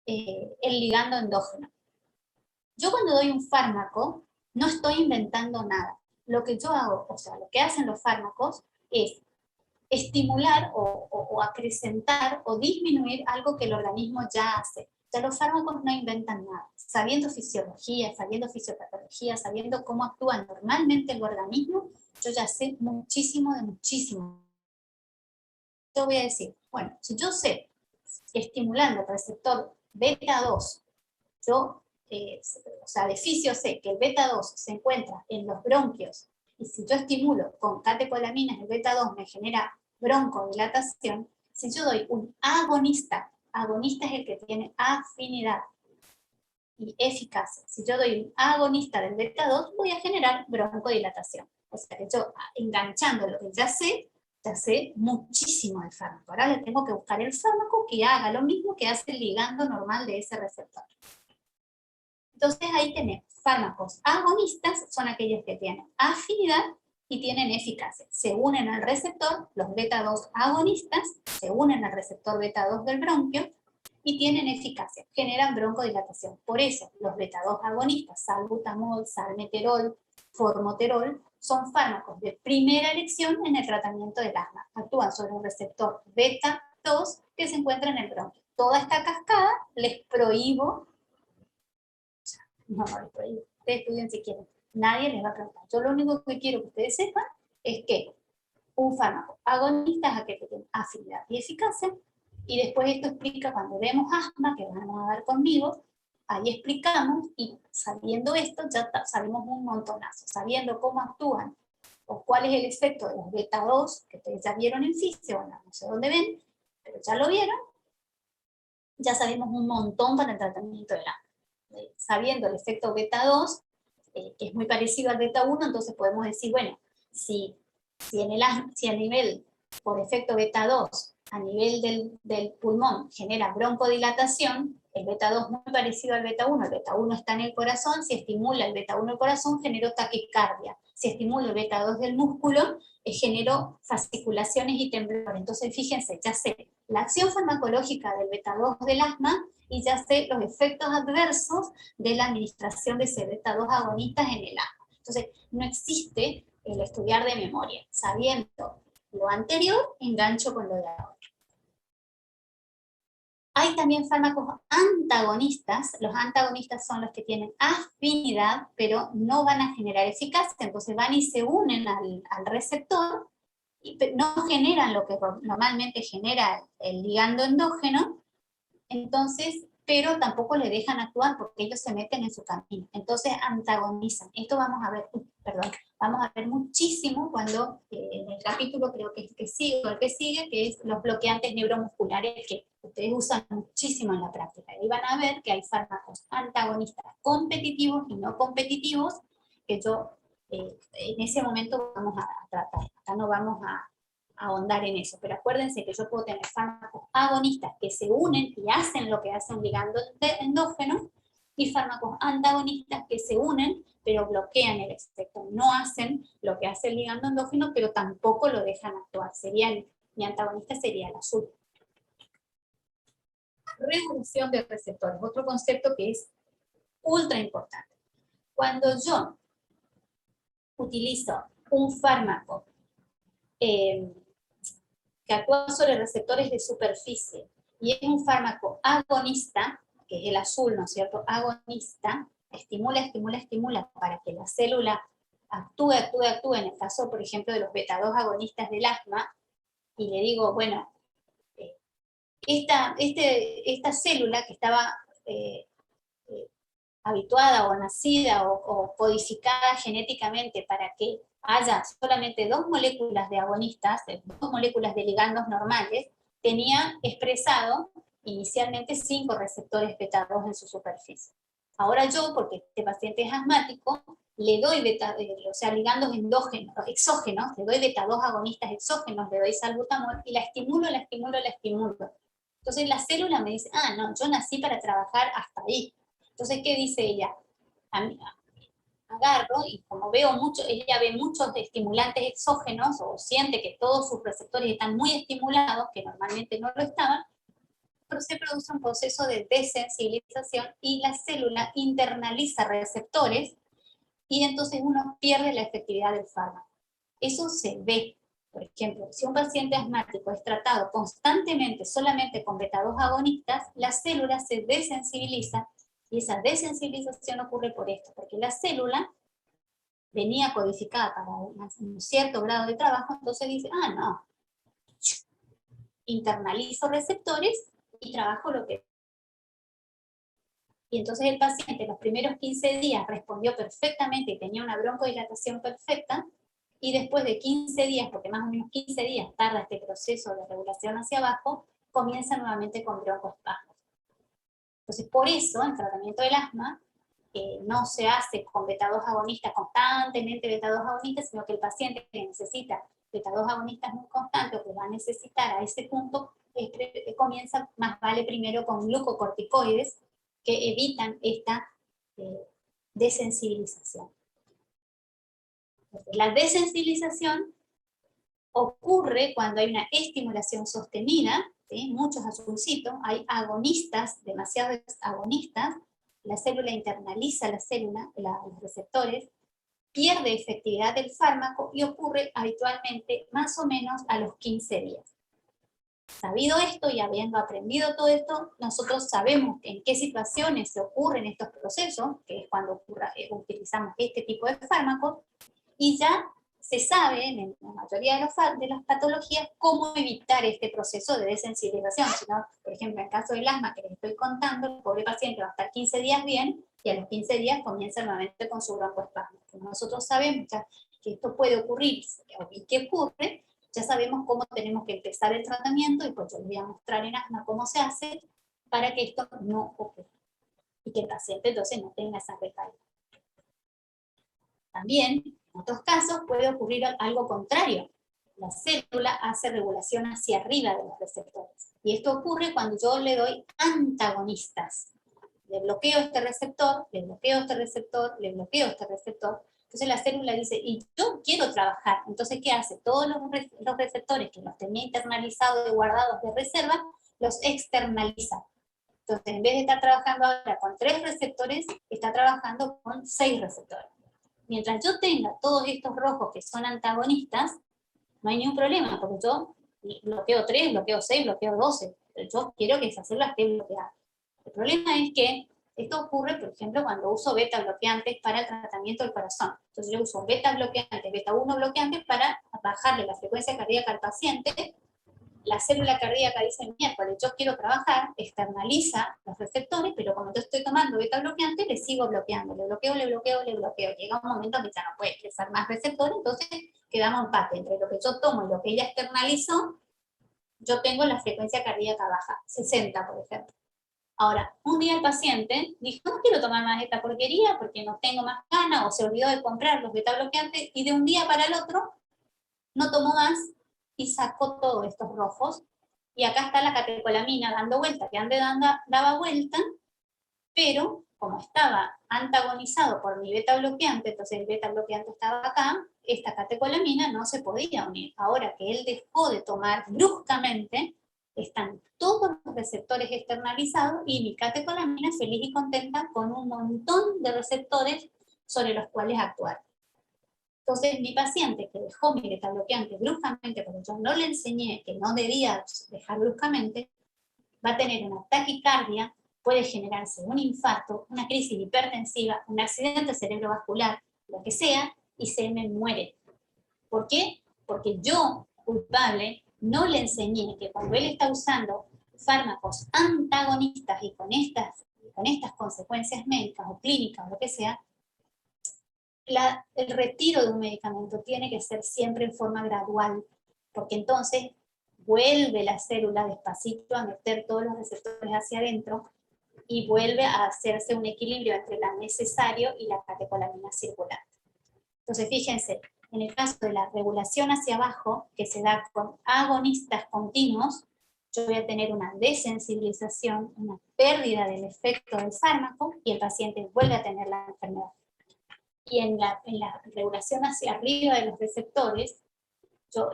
el ligando endógeno. Yo cuando doy un fármaco, no estoy inventando nada. Lo que yo hago, o sea, lo que hacen los fármacos es estimular o acrecentar o disminuir algo que el organismo ya hace. Ya los fármacos no inventan nada. Sabiendo fisiología, sabiendo fisiopatología, sabiendo cómo actúa normalmente el organismo, yo ya sé muchísimo de muchísimo. Yo voy a decir, bueno, si yo sé, estimulando el receptor beta 2, yo, o sea, de fisio sé que el beta 2 se encuentra en los bronquios, y si yo estimulo con catecolaminas, el beta 2 me genera broncodilatación. Si yo doy un agonista es el que tiene afinidad y eficacia. Si yo doy un agonista del beta 2, voy a generar broncodilatación. O sea que yo, enganchando lo que ya sé muchísimo del fármaco. Ahora le tengo que buscar el fármaco que haga lo mismo que hace el ligando normal de ese receptor. Entonces ahí tenemos fármacos agonistas, son aquellos que tienen afinidad y tienen eficacia. Se unen al receptor, los beta-2 agonistas, se unen al receptor beta-2 del bronquio y tienen eficacia, generan broncodilatación. Por eso los beta-2 agonistas, salbutamol, salmeterol, formoterol, son fármacos de primera elección en el tratamiento del asma. Actúan sobre el receptor beta-2 que se encuentra en el bronquio. toda esta cascada les prohíbo, no les prohíbo, ustedes estudien si quieren, nadie les va a preguntar. Yo lo único que quiero que ustedes sepan es que un fármaco agonista es aquel que tiene afinidad y eficacia, y después esto explica cuando vemos asma, que van a dar conmigo, ahí explicamos, y sabiendo esto ya sabemos un montonazo, sabiendo cómo actúan o cuál es el efecto de los beta 2, que ustedes ya vieron en física, bueno, no sé dónde ven, pero ya lo vieron, ya sabemos un montón para el tratamiento del asma. Sabiendo el efecto beta 2, que es muy parecido al beta 1, entonces podemos decir, bueno, si a nivel, por efecto beta 2, a nivel del pulmón genera broncodilatación, el beta 2 muy parecido al beta 1, el beta 1 está en el corazón, si estimula el beta 1 el corazón, generó taquicardia, si estimula el beta 2 del músculo, generó fasciculaciones y temblor. Entonces fíjense, ya sé la acción farmacológica del beta 2 del asma, y ya sé los efectos adversos de la administración de ese beta 2 agonistas en el asma. Entonces, no existe el estudiar de memoria. Sabiendo lo anterior, engancho con lo de ahora. Hay también fármacos antagonistas. Los antagonistas son los que tienen afinidad, pero no van a generar eficacia. Entonces van y se unen al receptor, y no generan lo que normalmente genera el ligando endógeno, entonces, pero tampoco le dejan actuar porque ellos se meten en su camino. Entonces antagonizan. Esto vamos a ver muchísimo cuando en el capítulo creo que sigue, o el que sigue, que es los bloqueantes neuromusculares, que ustedes usan muchísimo en la práctica. Y van a ver que hay fármacos antagonistas competitivos y no competitivos, que yo en ese momento vamos a tratar. Acá no vamos a ahondar en eso, pero acuérdense que yo puedo tener fármacos agonistas que se unen y hacen lo que hace un ligando endógeno, y fármacos antagonistas que se unen pero bloquean el efecto, no hacen lo que hace el ligando endógeno, pero tampoco lo dejan actuar. Mi antagonista sería el azul. Regulación de receptores, otro concepto que es ultra importante. Cuando yo utilizo un fármaco que actúa sobre receptores de superficie y es un fármaco agonista, que es el azul, ¿no es cierto? Agonista, estimula para que la célula actúe. En el caso, por ejemplo, de los beta 2 agonistas del asma, y le digo, bueno, esta célula que estaba habituada o nacida o codificada genéticamente para que haya solamente 2 moléculas de agonistas, 2 moléculas de ligandos normales, tenía expresado inicialmente 5 receptores beta 2 en su superficie. Ahora yo, porque este paciente es asmático, le doy ligandos endógenos, exógenos, le doy beta 2 agonistas exógenos, le doy salbutamol y la estimulo. Entonces la célula me dice, no, yo nací para trabajar hasta ahí. Entonces, ¿qué dice ella? Agarro, y como ella ve muchos estimulantes exógenos, o siente que todos sus receptores están muy estimulados, que normalmente no lo estaban, pero se produce un proceso de desensibilización y la célula internaliza receptores, y entonces uno pierde la efectividad del fármaco. Eso se ve. Por ejemplo, si un paciente asmático es tratado constantemente solamente con beta 2 agonistas, la célula se desensibiliza. Y esa desensibilización ocurre por esto, porque la célula venía codificada para un cierto grado de trabajo, entonces dice, no, internalizo receptores y trabajo lo que... Y entonces el paciente los primeros 15 días respondió perfectamente y tenía una broncodilatación perfecta, y después de 15 días, porque más o menos 15 días tarda este proceso de regulación hacia abajo, comienza nuevamente con broncoespasmos. Entonces, por eso, el tratamiento del asma no se hace con beta 2 agonistas, constantemente beta 2 agonistas, sino que el paciente que necesita beta 2 agonistas muy constantes, o que va a necesitar a ese punto, comienza más vale primero con glucocorticoides que evitan esta desensibilización. Entonces, la desensibilización ocurre cuando hay una estimulación sostenida, ¿sí? Muchos azulcitos, hay agonistas, demasiados agonistas, la célula internaliza los receptores, pierde efectividad del fármaco y ocurre habitualmente más o menos a los 15 días. Sabido esto y habiendo aprendido todo esto, nosotros sabemos en qué situaciones se ocurren estos procesos, que es cuando utilizamos este tipo de fármacos, y ya se sabe en la mayoría de las patologías cómo evitar este proceso de desensibilización. Si no, por ejemplo, en el caso del asma que les estoy contando, el pobre paciente va a estar 15 días bien y a los 15 días comienza nuevamente con su broncoespasmo. Como nosotros sabemos ya que esto puede ocurrir y que ocurre, ya sabemos cómo tenemos que empezar el tratamiento, y pues yo les voy a mostrar en asma cómo se hace para que esto no ocurra y que el paciente entonces no tenga esa recaída. También, en otros casos, puede ocurrir algo contrario. La célula hace regulación hacia arriba de los receptores. Y esto ocurre cuando yo le doy antagonistas. Le bloqueo este receptor, le bloqueo este receptor, le bloqueo este receptor. Entonces la célula dice, y yo quiero trabajar. Entonces, ¿qué hace? Todos los receptores que los tenía internalizados y guardados de reserva, los externaliza. Entonces, en vez de estar trabajando ahora con 3 receptores, está trabajando con 6 receptores. Mientras yo tenga todos estos rojos que son antagonistas, no hay ningún problema, porque yo bloqueo 3, bloqueo 6, bloqueo 12. Pero yo quiero que esa célula esté bloqueada. El problema es que esto ocurre, por ejemplo, cuando uso beta bloqueantes para el tratamiento del corazón. Entonces yo uso beta bloqueantes, beta 1 bloqueantes para bajarle la frecuencia cardíaca al paciente. La célula cardíaca dice, miércoles, yo quiero trabajar, externaliza los receptores, pero como yo estoy tomando beta bloqueante, le sigo bloqueando, le bloqueo, le bloqueo, le bloqueo. Llega un momento en que ya no puede expresar más receptores, entonces quedamos empate entre lo que yo tomo y lo que ella externalizó. Yo tengo la frecuencia cardíaca baja, 60 por ejemplo. Ahora, un día el paciente dijo, no quiero tomar más esta porquería porque no tengo más ganas, o se olvidó de comprar los beta bloqueantes, y de un día para el otro no tomó más y sacó todos estos rojos. Y acá está la catecolamina dando vuelta, que antes daba vuelta, pero como estaba antagonizado por mi beta bloqueante, entonces el beta bloqueante estaba acá, esta catecolamina no se podía unir. Ahora que él dejó de tomar bruscamente, están todos los receptores externalizados y mi catecolamina feliz y contenta con un montón de receptores sobre los cuales actuar. Entonces, mi paciente que dejó mi beta bloqueante bruscamente, porque yo no le enseñé que no debía dejar bruscamente, va a tener una taquicardia, puede generarse un infarto, una crisis hipertensiva, un accidente cerebrovascular, lo que sea, y se me muere. ¿Por qué? Porque yo, culpable, no le enseñé que cuando él está usando fármacos antagonistas y con estas consecuencias médicas o clínicas o lo que sea, el retiro de un medicamento tiene que ser siempre en forma gradual, porque entonces vuelve la célula despacito a meter todos los receptores hacia adentro y vuelve a hacerse un equilibrio entre la necesario y la catecolamina circulante. Entonces, fíjense, en el caso de la regulación hacia abajo, que se da con agonistas continuos, yo voy a tener una desensibilización, una pérdida del efecto del fármaco, y el paciente vuelve a tener la enfermedad. Y en la regulación hacia arriba de los receptores,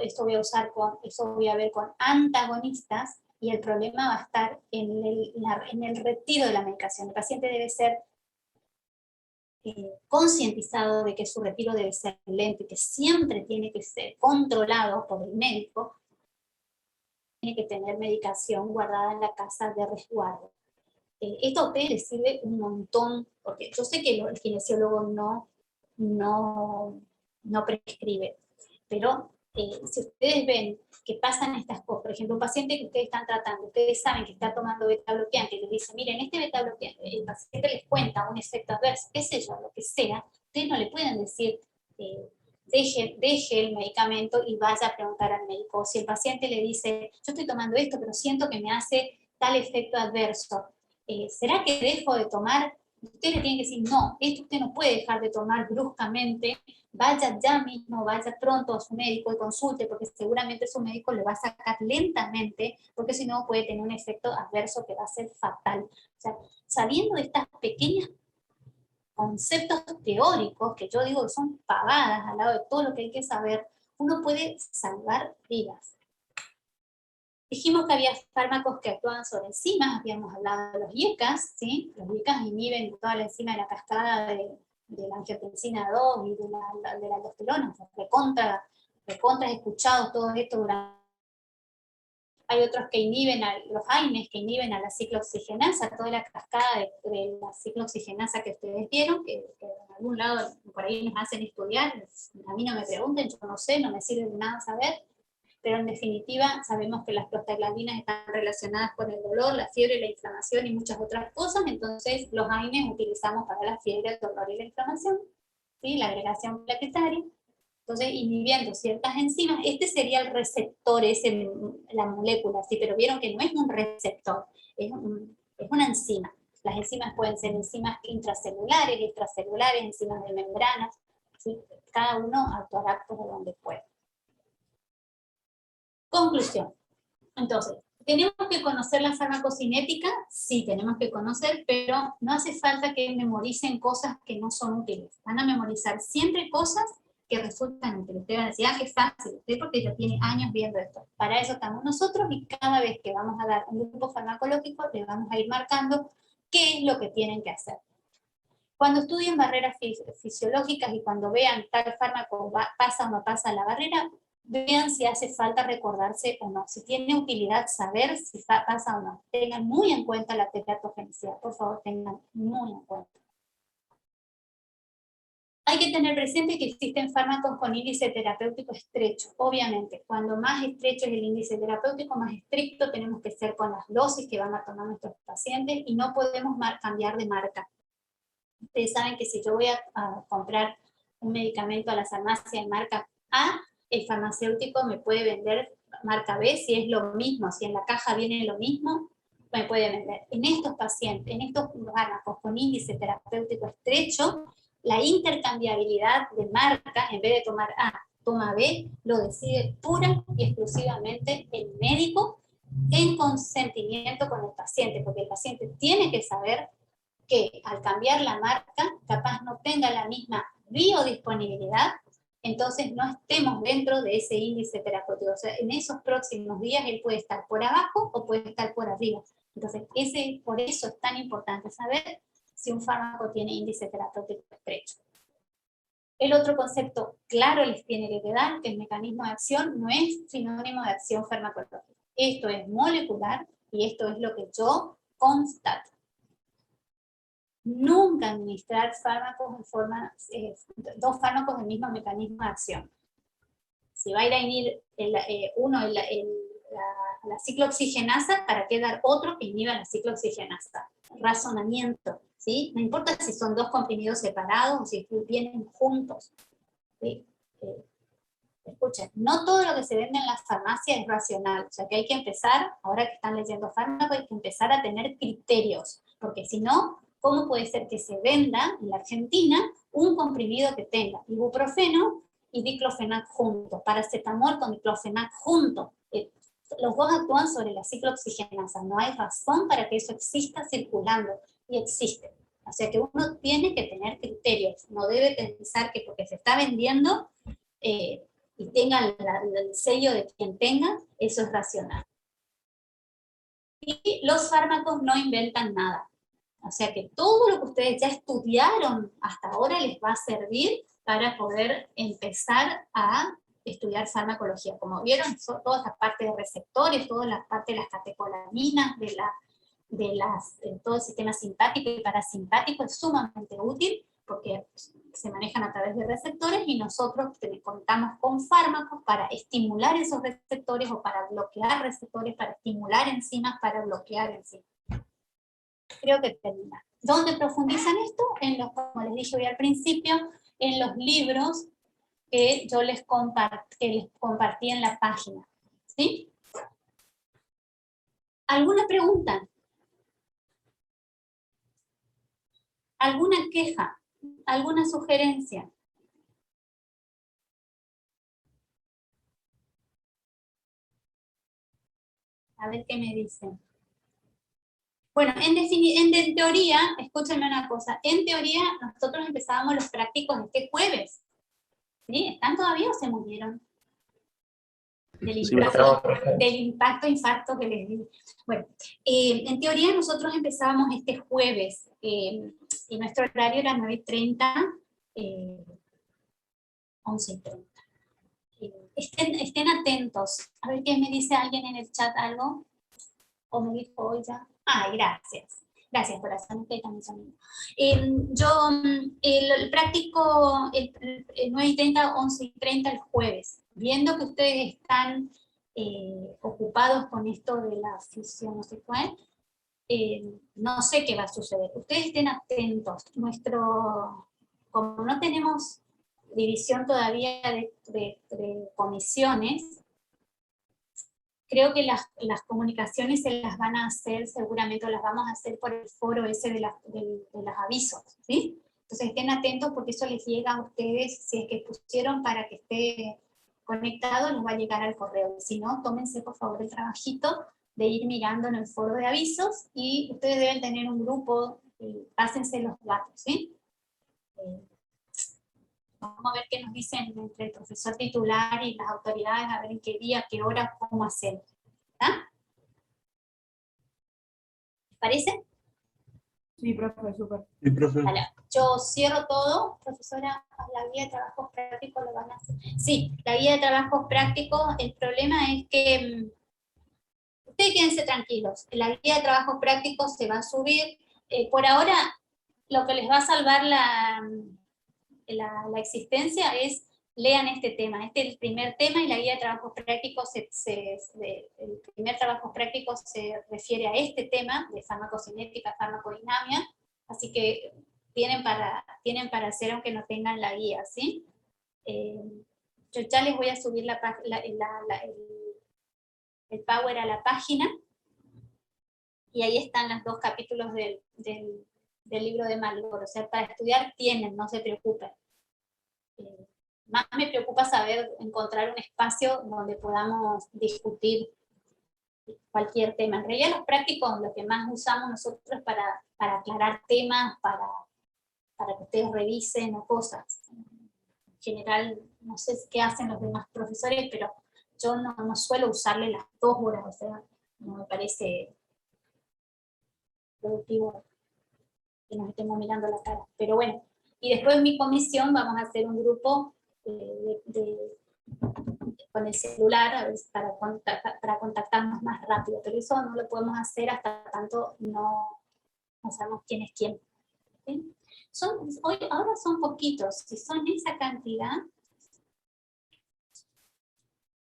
esto voy a ver con antagonistas, y el problema va a estar en el retiro de la medicación. El paciente debe ser concientizado de que su retiro debe ser lento y que siempre tiene que ser controlado por el médico. Tiene que tener medicación guardada en la casa de resguardo. Esto a ustedes les sirve un montón, porque yo sé que el kinesiólogo no prescribe, pero si ustedes ven que pasan estas cosas, por ejemplo, un paciente que ustedes están tratando, ustedes saben que está tomando beta bloqueante, y les dicen, miren, este beta bloqueante, el paciente les cuenta un efecto adverso, qué sé yo, lo que sea, ustedes no le pueden decir, deje el medicamento y vaya a preguntar al médico. Si el paciente le dice, yo estoy tomando esto, pero siento que me hace tal efecto adverso, ¿será que dejo de tomar? Usted le tiene que decir, no, esto usted no puede dejar de tomar bruscamente, vaya ya mismo, vaya pronto a su médico y consulte, porque seguramente su médico le va a sacar lentamente, porque si no puede tener un efecto adverso que va a ser fatal. O sea, sabiendo de estas pequeñas conceptos teóricos, que yo digo que son pavadas al lado de todo lo que hay que saber, uno puede salvar vidas. Dijimos que había fármacos que actúan sobre enzimas, habíamos hablado de los IECAS, ¿sí? Los IECAS inhiben toda la enzima de la cascada de la angiotensina 2 y de la aldosterona. O sea, recontra escuchado todo esto durante hay otros que inhiben, los AINES que inhiben a la ciclooxigenasa, toda la cascada de la ciclooxigenasa que ustedes vieron, que en algún lado por ahí nos hacen estudiar, a mí no me pregunten, yo no sé, no me sirve de nada saber, pero en definitiva sabemos que las prostaglandinas están relacionadas con el dolor, la fiebre, la inflamación y muchas otras cosas, entonces los AINES utilizamos para la fiebre, el dolor y la inflamación, ¿sí? La agregación plaquetaria. Entonces, inhibiendo ciertas enzimas, este sería el receptor, la molécula, ¿sí? Pero vieron que no es un receptor, es una enzima. Las enzimas pueden ser enzimas intracelulares, extracelulares, enzimas de membranas, ¿sí? Cada uno actuará por donde puede. Conclusión. Entonces, ¿tenemos que conocer la farmacocinética? Sí, tenemos que conocer, pero no hace falta que memoricen cosas que no son útiles. Van a memorizar siempre cosas que resultan útiles. Ustedes van a decir, qué fácil, usted porque ya tiene años viendo esto. Para eso estamos nosotros y cada vez que vamos a dar un grupo farmacológico, les vamos a ir marcando qué es lo que tienen que hacer. Cuando estudien barreras fisiológicas y cuando vean tal fármaco pasa o no pasa la barrera, vean si hace falta recordarse o no, si tiene utilidad saber si pasa o no. Tengan muy en cuenta la teratogenicidad, por favor, tengan muy en cuenta. Hay que tener presente que existen fármacos con índice terapéutico estrecho. Obviamente, cuando más estrecho es el índice terapéutico, más estricto tenemos que ser con las dosis que van a tomar nuestros pacientes y no podemos cambiar de marca. Ustedes saben que si yo voy a comprar un medicamento a la farmacia de marca A, el farmacéutico me puede vender marca B si es lo mismo, si en la caja viene lo mismo, me puede vender. En estos pacientes, en estos fármacos con índice terapéutico estrecho, la intercambiabilidad de marcas, en vez de tomar A, toma B, lo decide pura y exclusivamente el médico en consentimiento con el paciente, porque el paciente tiene que saber que al cambiar la marca, capaz no tenga la misma biodisponibilidad, entonces no estemos dentro de ese índice terapéutico. O sea, en esos próximos días él puede estar por abajo o puede estar por arriba. Entonces, por eso es tan importante saber si un fármaco tiene índice terapéutico estrecho. El otro concepto claro les tiene que quedar, que el mecanismo de acción no es sinónimo de acción farmacológica. Esto es molecular y esto es lo que yo constato. Nunca administrar fármacos en forma, dos fármacos del mismo mecanismo de acción. Si va a ir a inhibir la ciclooxigenasa, ¿para qué dar otro que inhiba la ciclooxigenasa? Razonamiento, ¿sí? No importa si son dos comprimidos separados o si vienen juntos, ¿sí? Escuchen, no todo lo que se vende en la farmacia es racional, o sea que hay que empezar, ahora que están leyendo fármacos, hay que empezar a tener criterios, porque si no, ¿cómo puede ser que se venda en la Argentina un comprimido que tenga ibuprofeno y diclofenac juntos, paracetamol con diclofenac juntos? Los dos actúan sobre la ciclooxigenasa, no hay razón para que eso exista circulando, y existe. O sea que uno tiene que tener criterios, no debe pensar que porque se está vendiendo y tenga el sello de quien tenga, eso es racional. Y los fármacos no inventan nada. O sea que todo lo que ustedes ya estudiaron hasta ahora les va a servir para poder empezar a estudiar farmacología. Como vieron, toda esta parte de receptores, toda la parte de las catecolaminas, todo el sistema simpático y parasimpático es sumamente útil porque se manejan a través de receptores y nosotros contamos con fármacos para estimular esos receptores o para bloquear receptores, para estimular enzimas, para bloquear enzimas. Creo que termina. ¿Dónde profundizan esto? Como les dije hoy al principio, en los libros que yo les compartí en la página. ¿Sí? ¿Alguna pregunta? ¿Alguna queja? ¿Alguna sugerencia? A ver qué me dicen. Bueno, en teoría, escúchenme una cosa, en teoría nosotros empezábamos los prácticos este jueves. ¿Sí? ¿Están todavía o se murieron? Del impacto, infarto que les di. Bueno, en teoría nosotros empezábamos este jueves, y nuestro horario era 9:30, 11:30. estén atentos. A ver qué me dice alguien en el chat algo. O me dijo hoy ya. Ay, gracias. Gracias, corazón. Ustedes también son. El práctico, el 9:30, 11:30 el jueves. Viendo que ustedes están ocupados con esto de la fisión, no sé cuál, no sé qué va a suceder. Ustedes estén atentos. Como no tenemos división todavía de comisiones, creo que las comunicaciones se las van a hacer, seguramente las vamos a hacer por el foro ese de los avisos, ¿sí? Entonces estén atentos porque eso les llega a ustedes, si es que pusieron para que esté conectado, les va a llegar al correo. Si no, tómense por favor el trabajito de ir mirando en el foro de avisos, y ustedes deben tener un grupo, pásense los datos, ¿sí? Vamos a ver qué nos dicen entre el profesor titular y las autoridades, a ver en qué día, qué hora, cómo hacer. ¿Está? ¿Les parece? Sí, profe, súper. Sí, profe. Vale. Yo cierro todo, profesora, la guía de trabajos prácticos lo van a hacer. Sí, la guía de trabajos prácticos, el problema es que ustedes quédense tranquilos, la guía de trabajos prácticos se va a subir. Por ahora, lo que les va a salvar la existencia es lean este tema. Este es el primer tema y la guía de trabajos prácticos, el primer trabajo práctico se refiere a este tema de farmacocinética, farmacodinamia, así que tienen para hacer aunque no tengan la guía, ¿sí? Yo ya les voy a subir el Power a la página, y ahí están los 2 capítulos del libro de Malboro. O sea, para estudiar tienen, no se preocupen. Más me preocupa encontrar un espacio donde podamos discutir cualquier tema. En realidad los prácticos, lo que más usamos nosotros para aclarar temas, para que ustedes revisen o cosas. En general, no sé qué hacen los demás profesores, pero yo no suelo usarle las 2 horas, o sea, no me parece productivo que nos estemos mirando la cara. Pero bueno, y después en mi comisión vamos a hacer un grupo con el celular a ver, para contactarnos más rápido, pero eso no lo podemos hacer hasta tanto no sabemos quién es quién. ¿Sí? Ahora son poquitos, si son esa cantidad,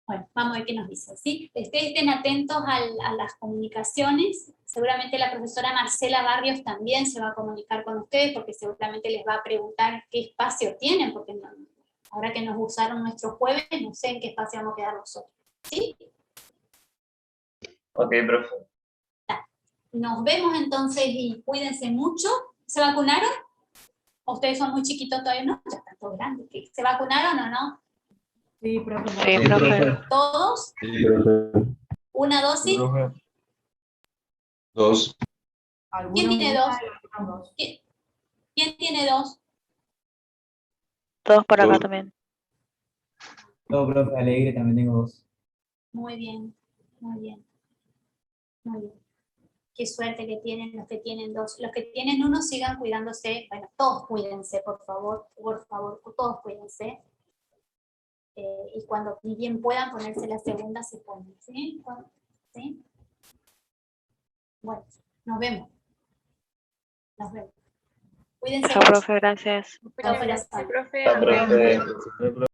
bueno, vamos a ver qué nos dicen, ¿sí? Estén atentos a las comunicaciones. Seguramente la profesora Marcela Barrios también se va a comunicar con ustedes, porque seguramente les va a preguntar qué espacio tienen, porque ahora que nos usaron nuestro jueves, no sé en qué espacio vamos a quedar nosotros, ¿sí? Ok, profe. Nos vemos entonces y cuídense mucho. ¿Se vacunaron? ¿O ustedes son muy chiquitos todavía? No, ya están todos grandes. ¿Se vacunaron o no? Sí, profe. Sí, profe. ¿Todos? Sí, profe. ¿Una dosis? Sí, profe. 2. ¿Quién tiene 2? Dos. ¿Quién tiene 2? Todos por acá Dos. también. No, profe, Alegre, también tengo 2. Muy bien, muy bien. Muy bien. Qué suerte que tienen los que tienen 2. Los que tienen 1 sigan cuidándose. Bueno, todos cuídense, por favor, todos cuídense. Y cuando ni bien puedan ponerse la segunda, se ponen, ¿sí? ¿Sí? Bueno, nos vemos. Nos vemos. Cuídense Chao, mucho. profe, gracias. Chao, corazón. Profe, Profe.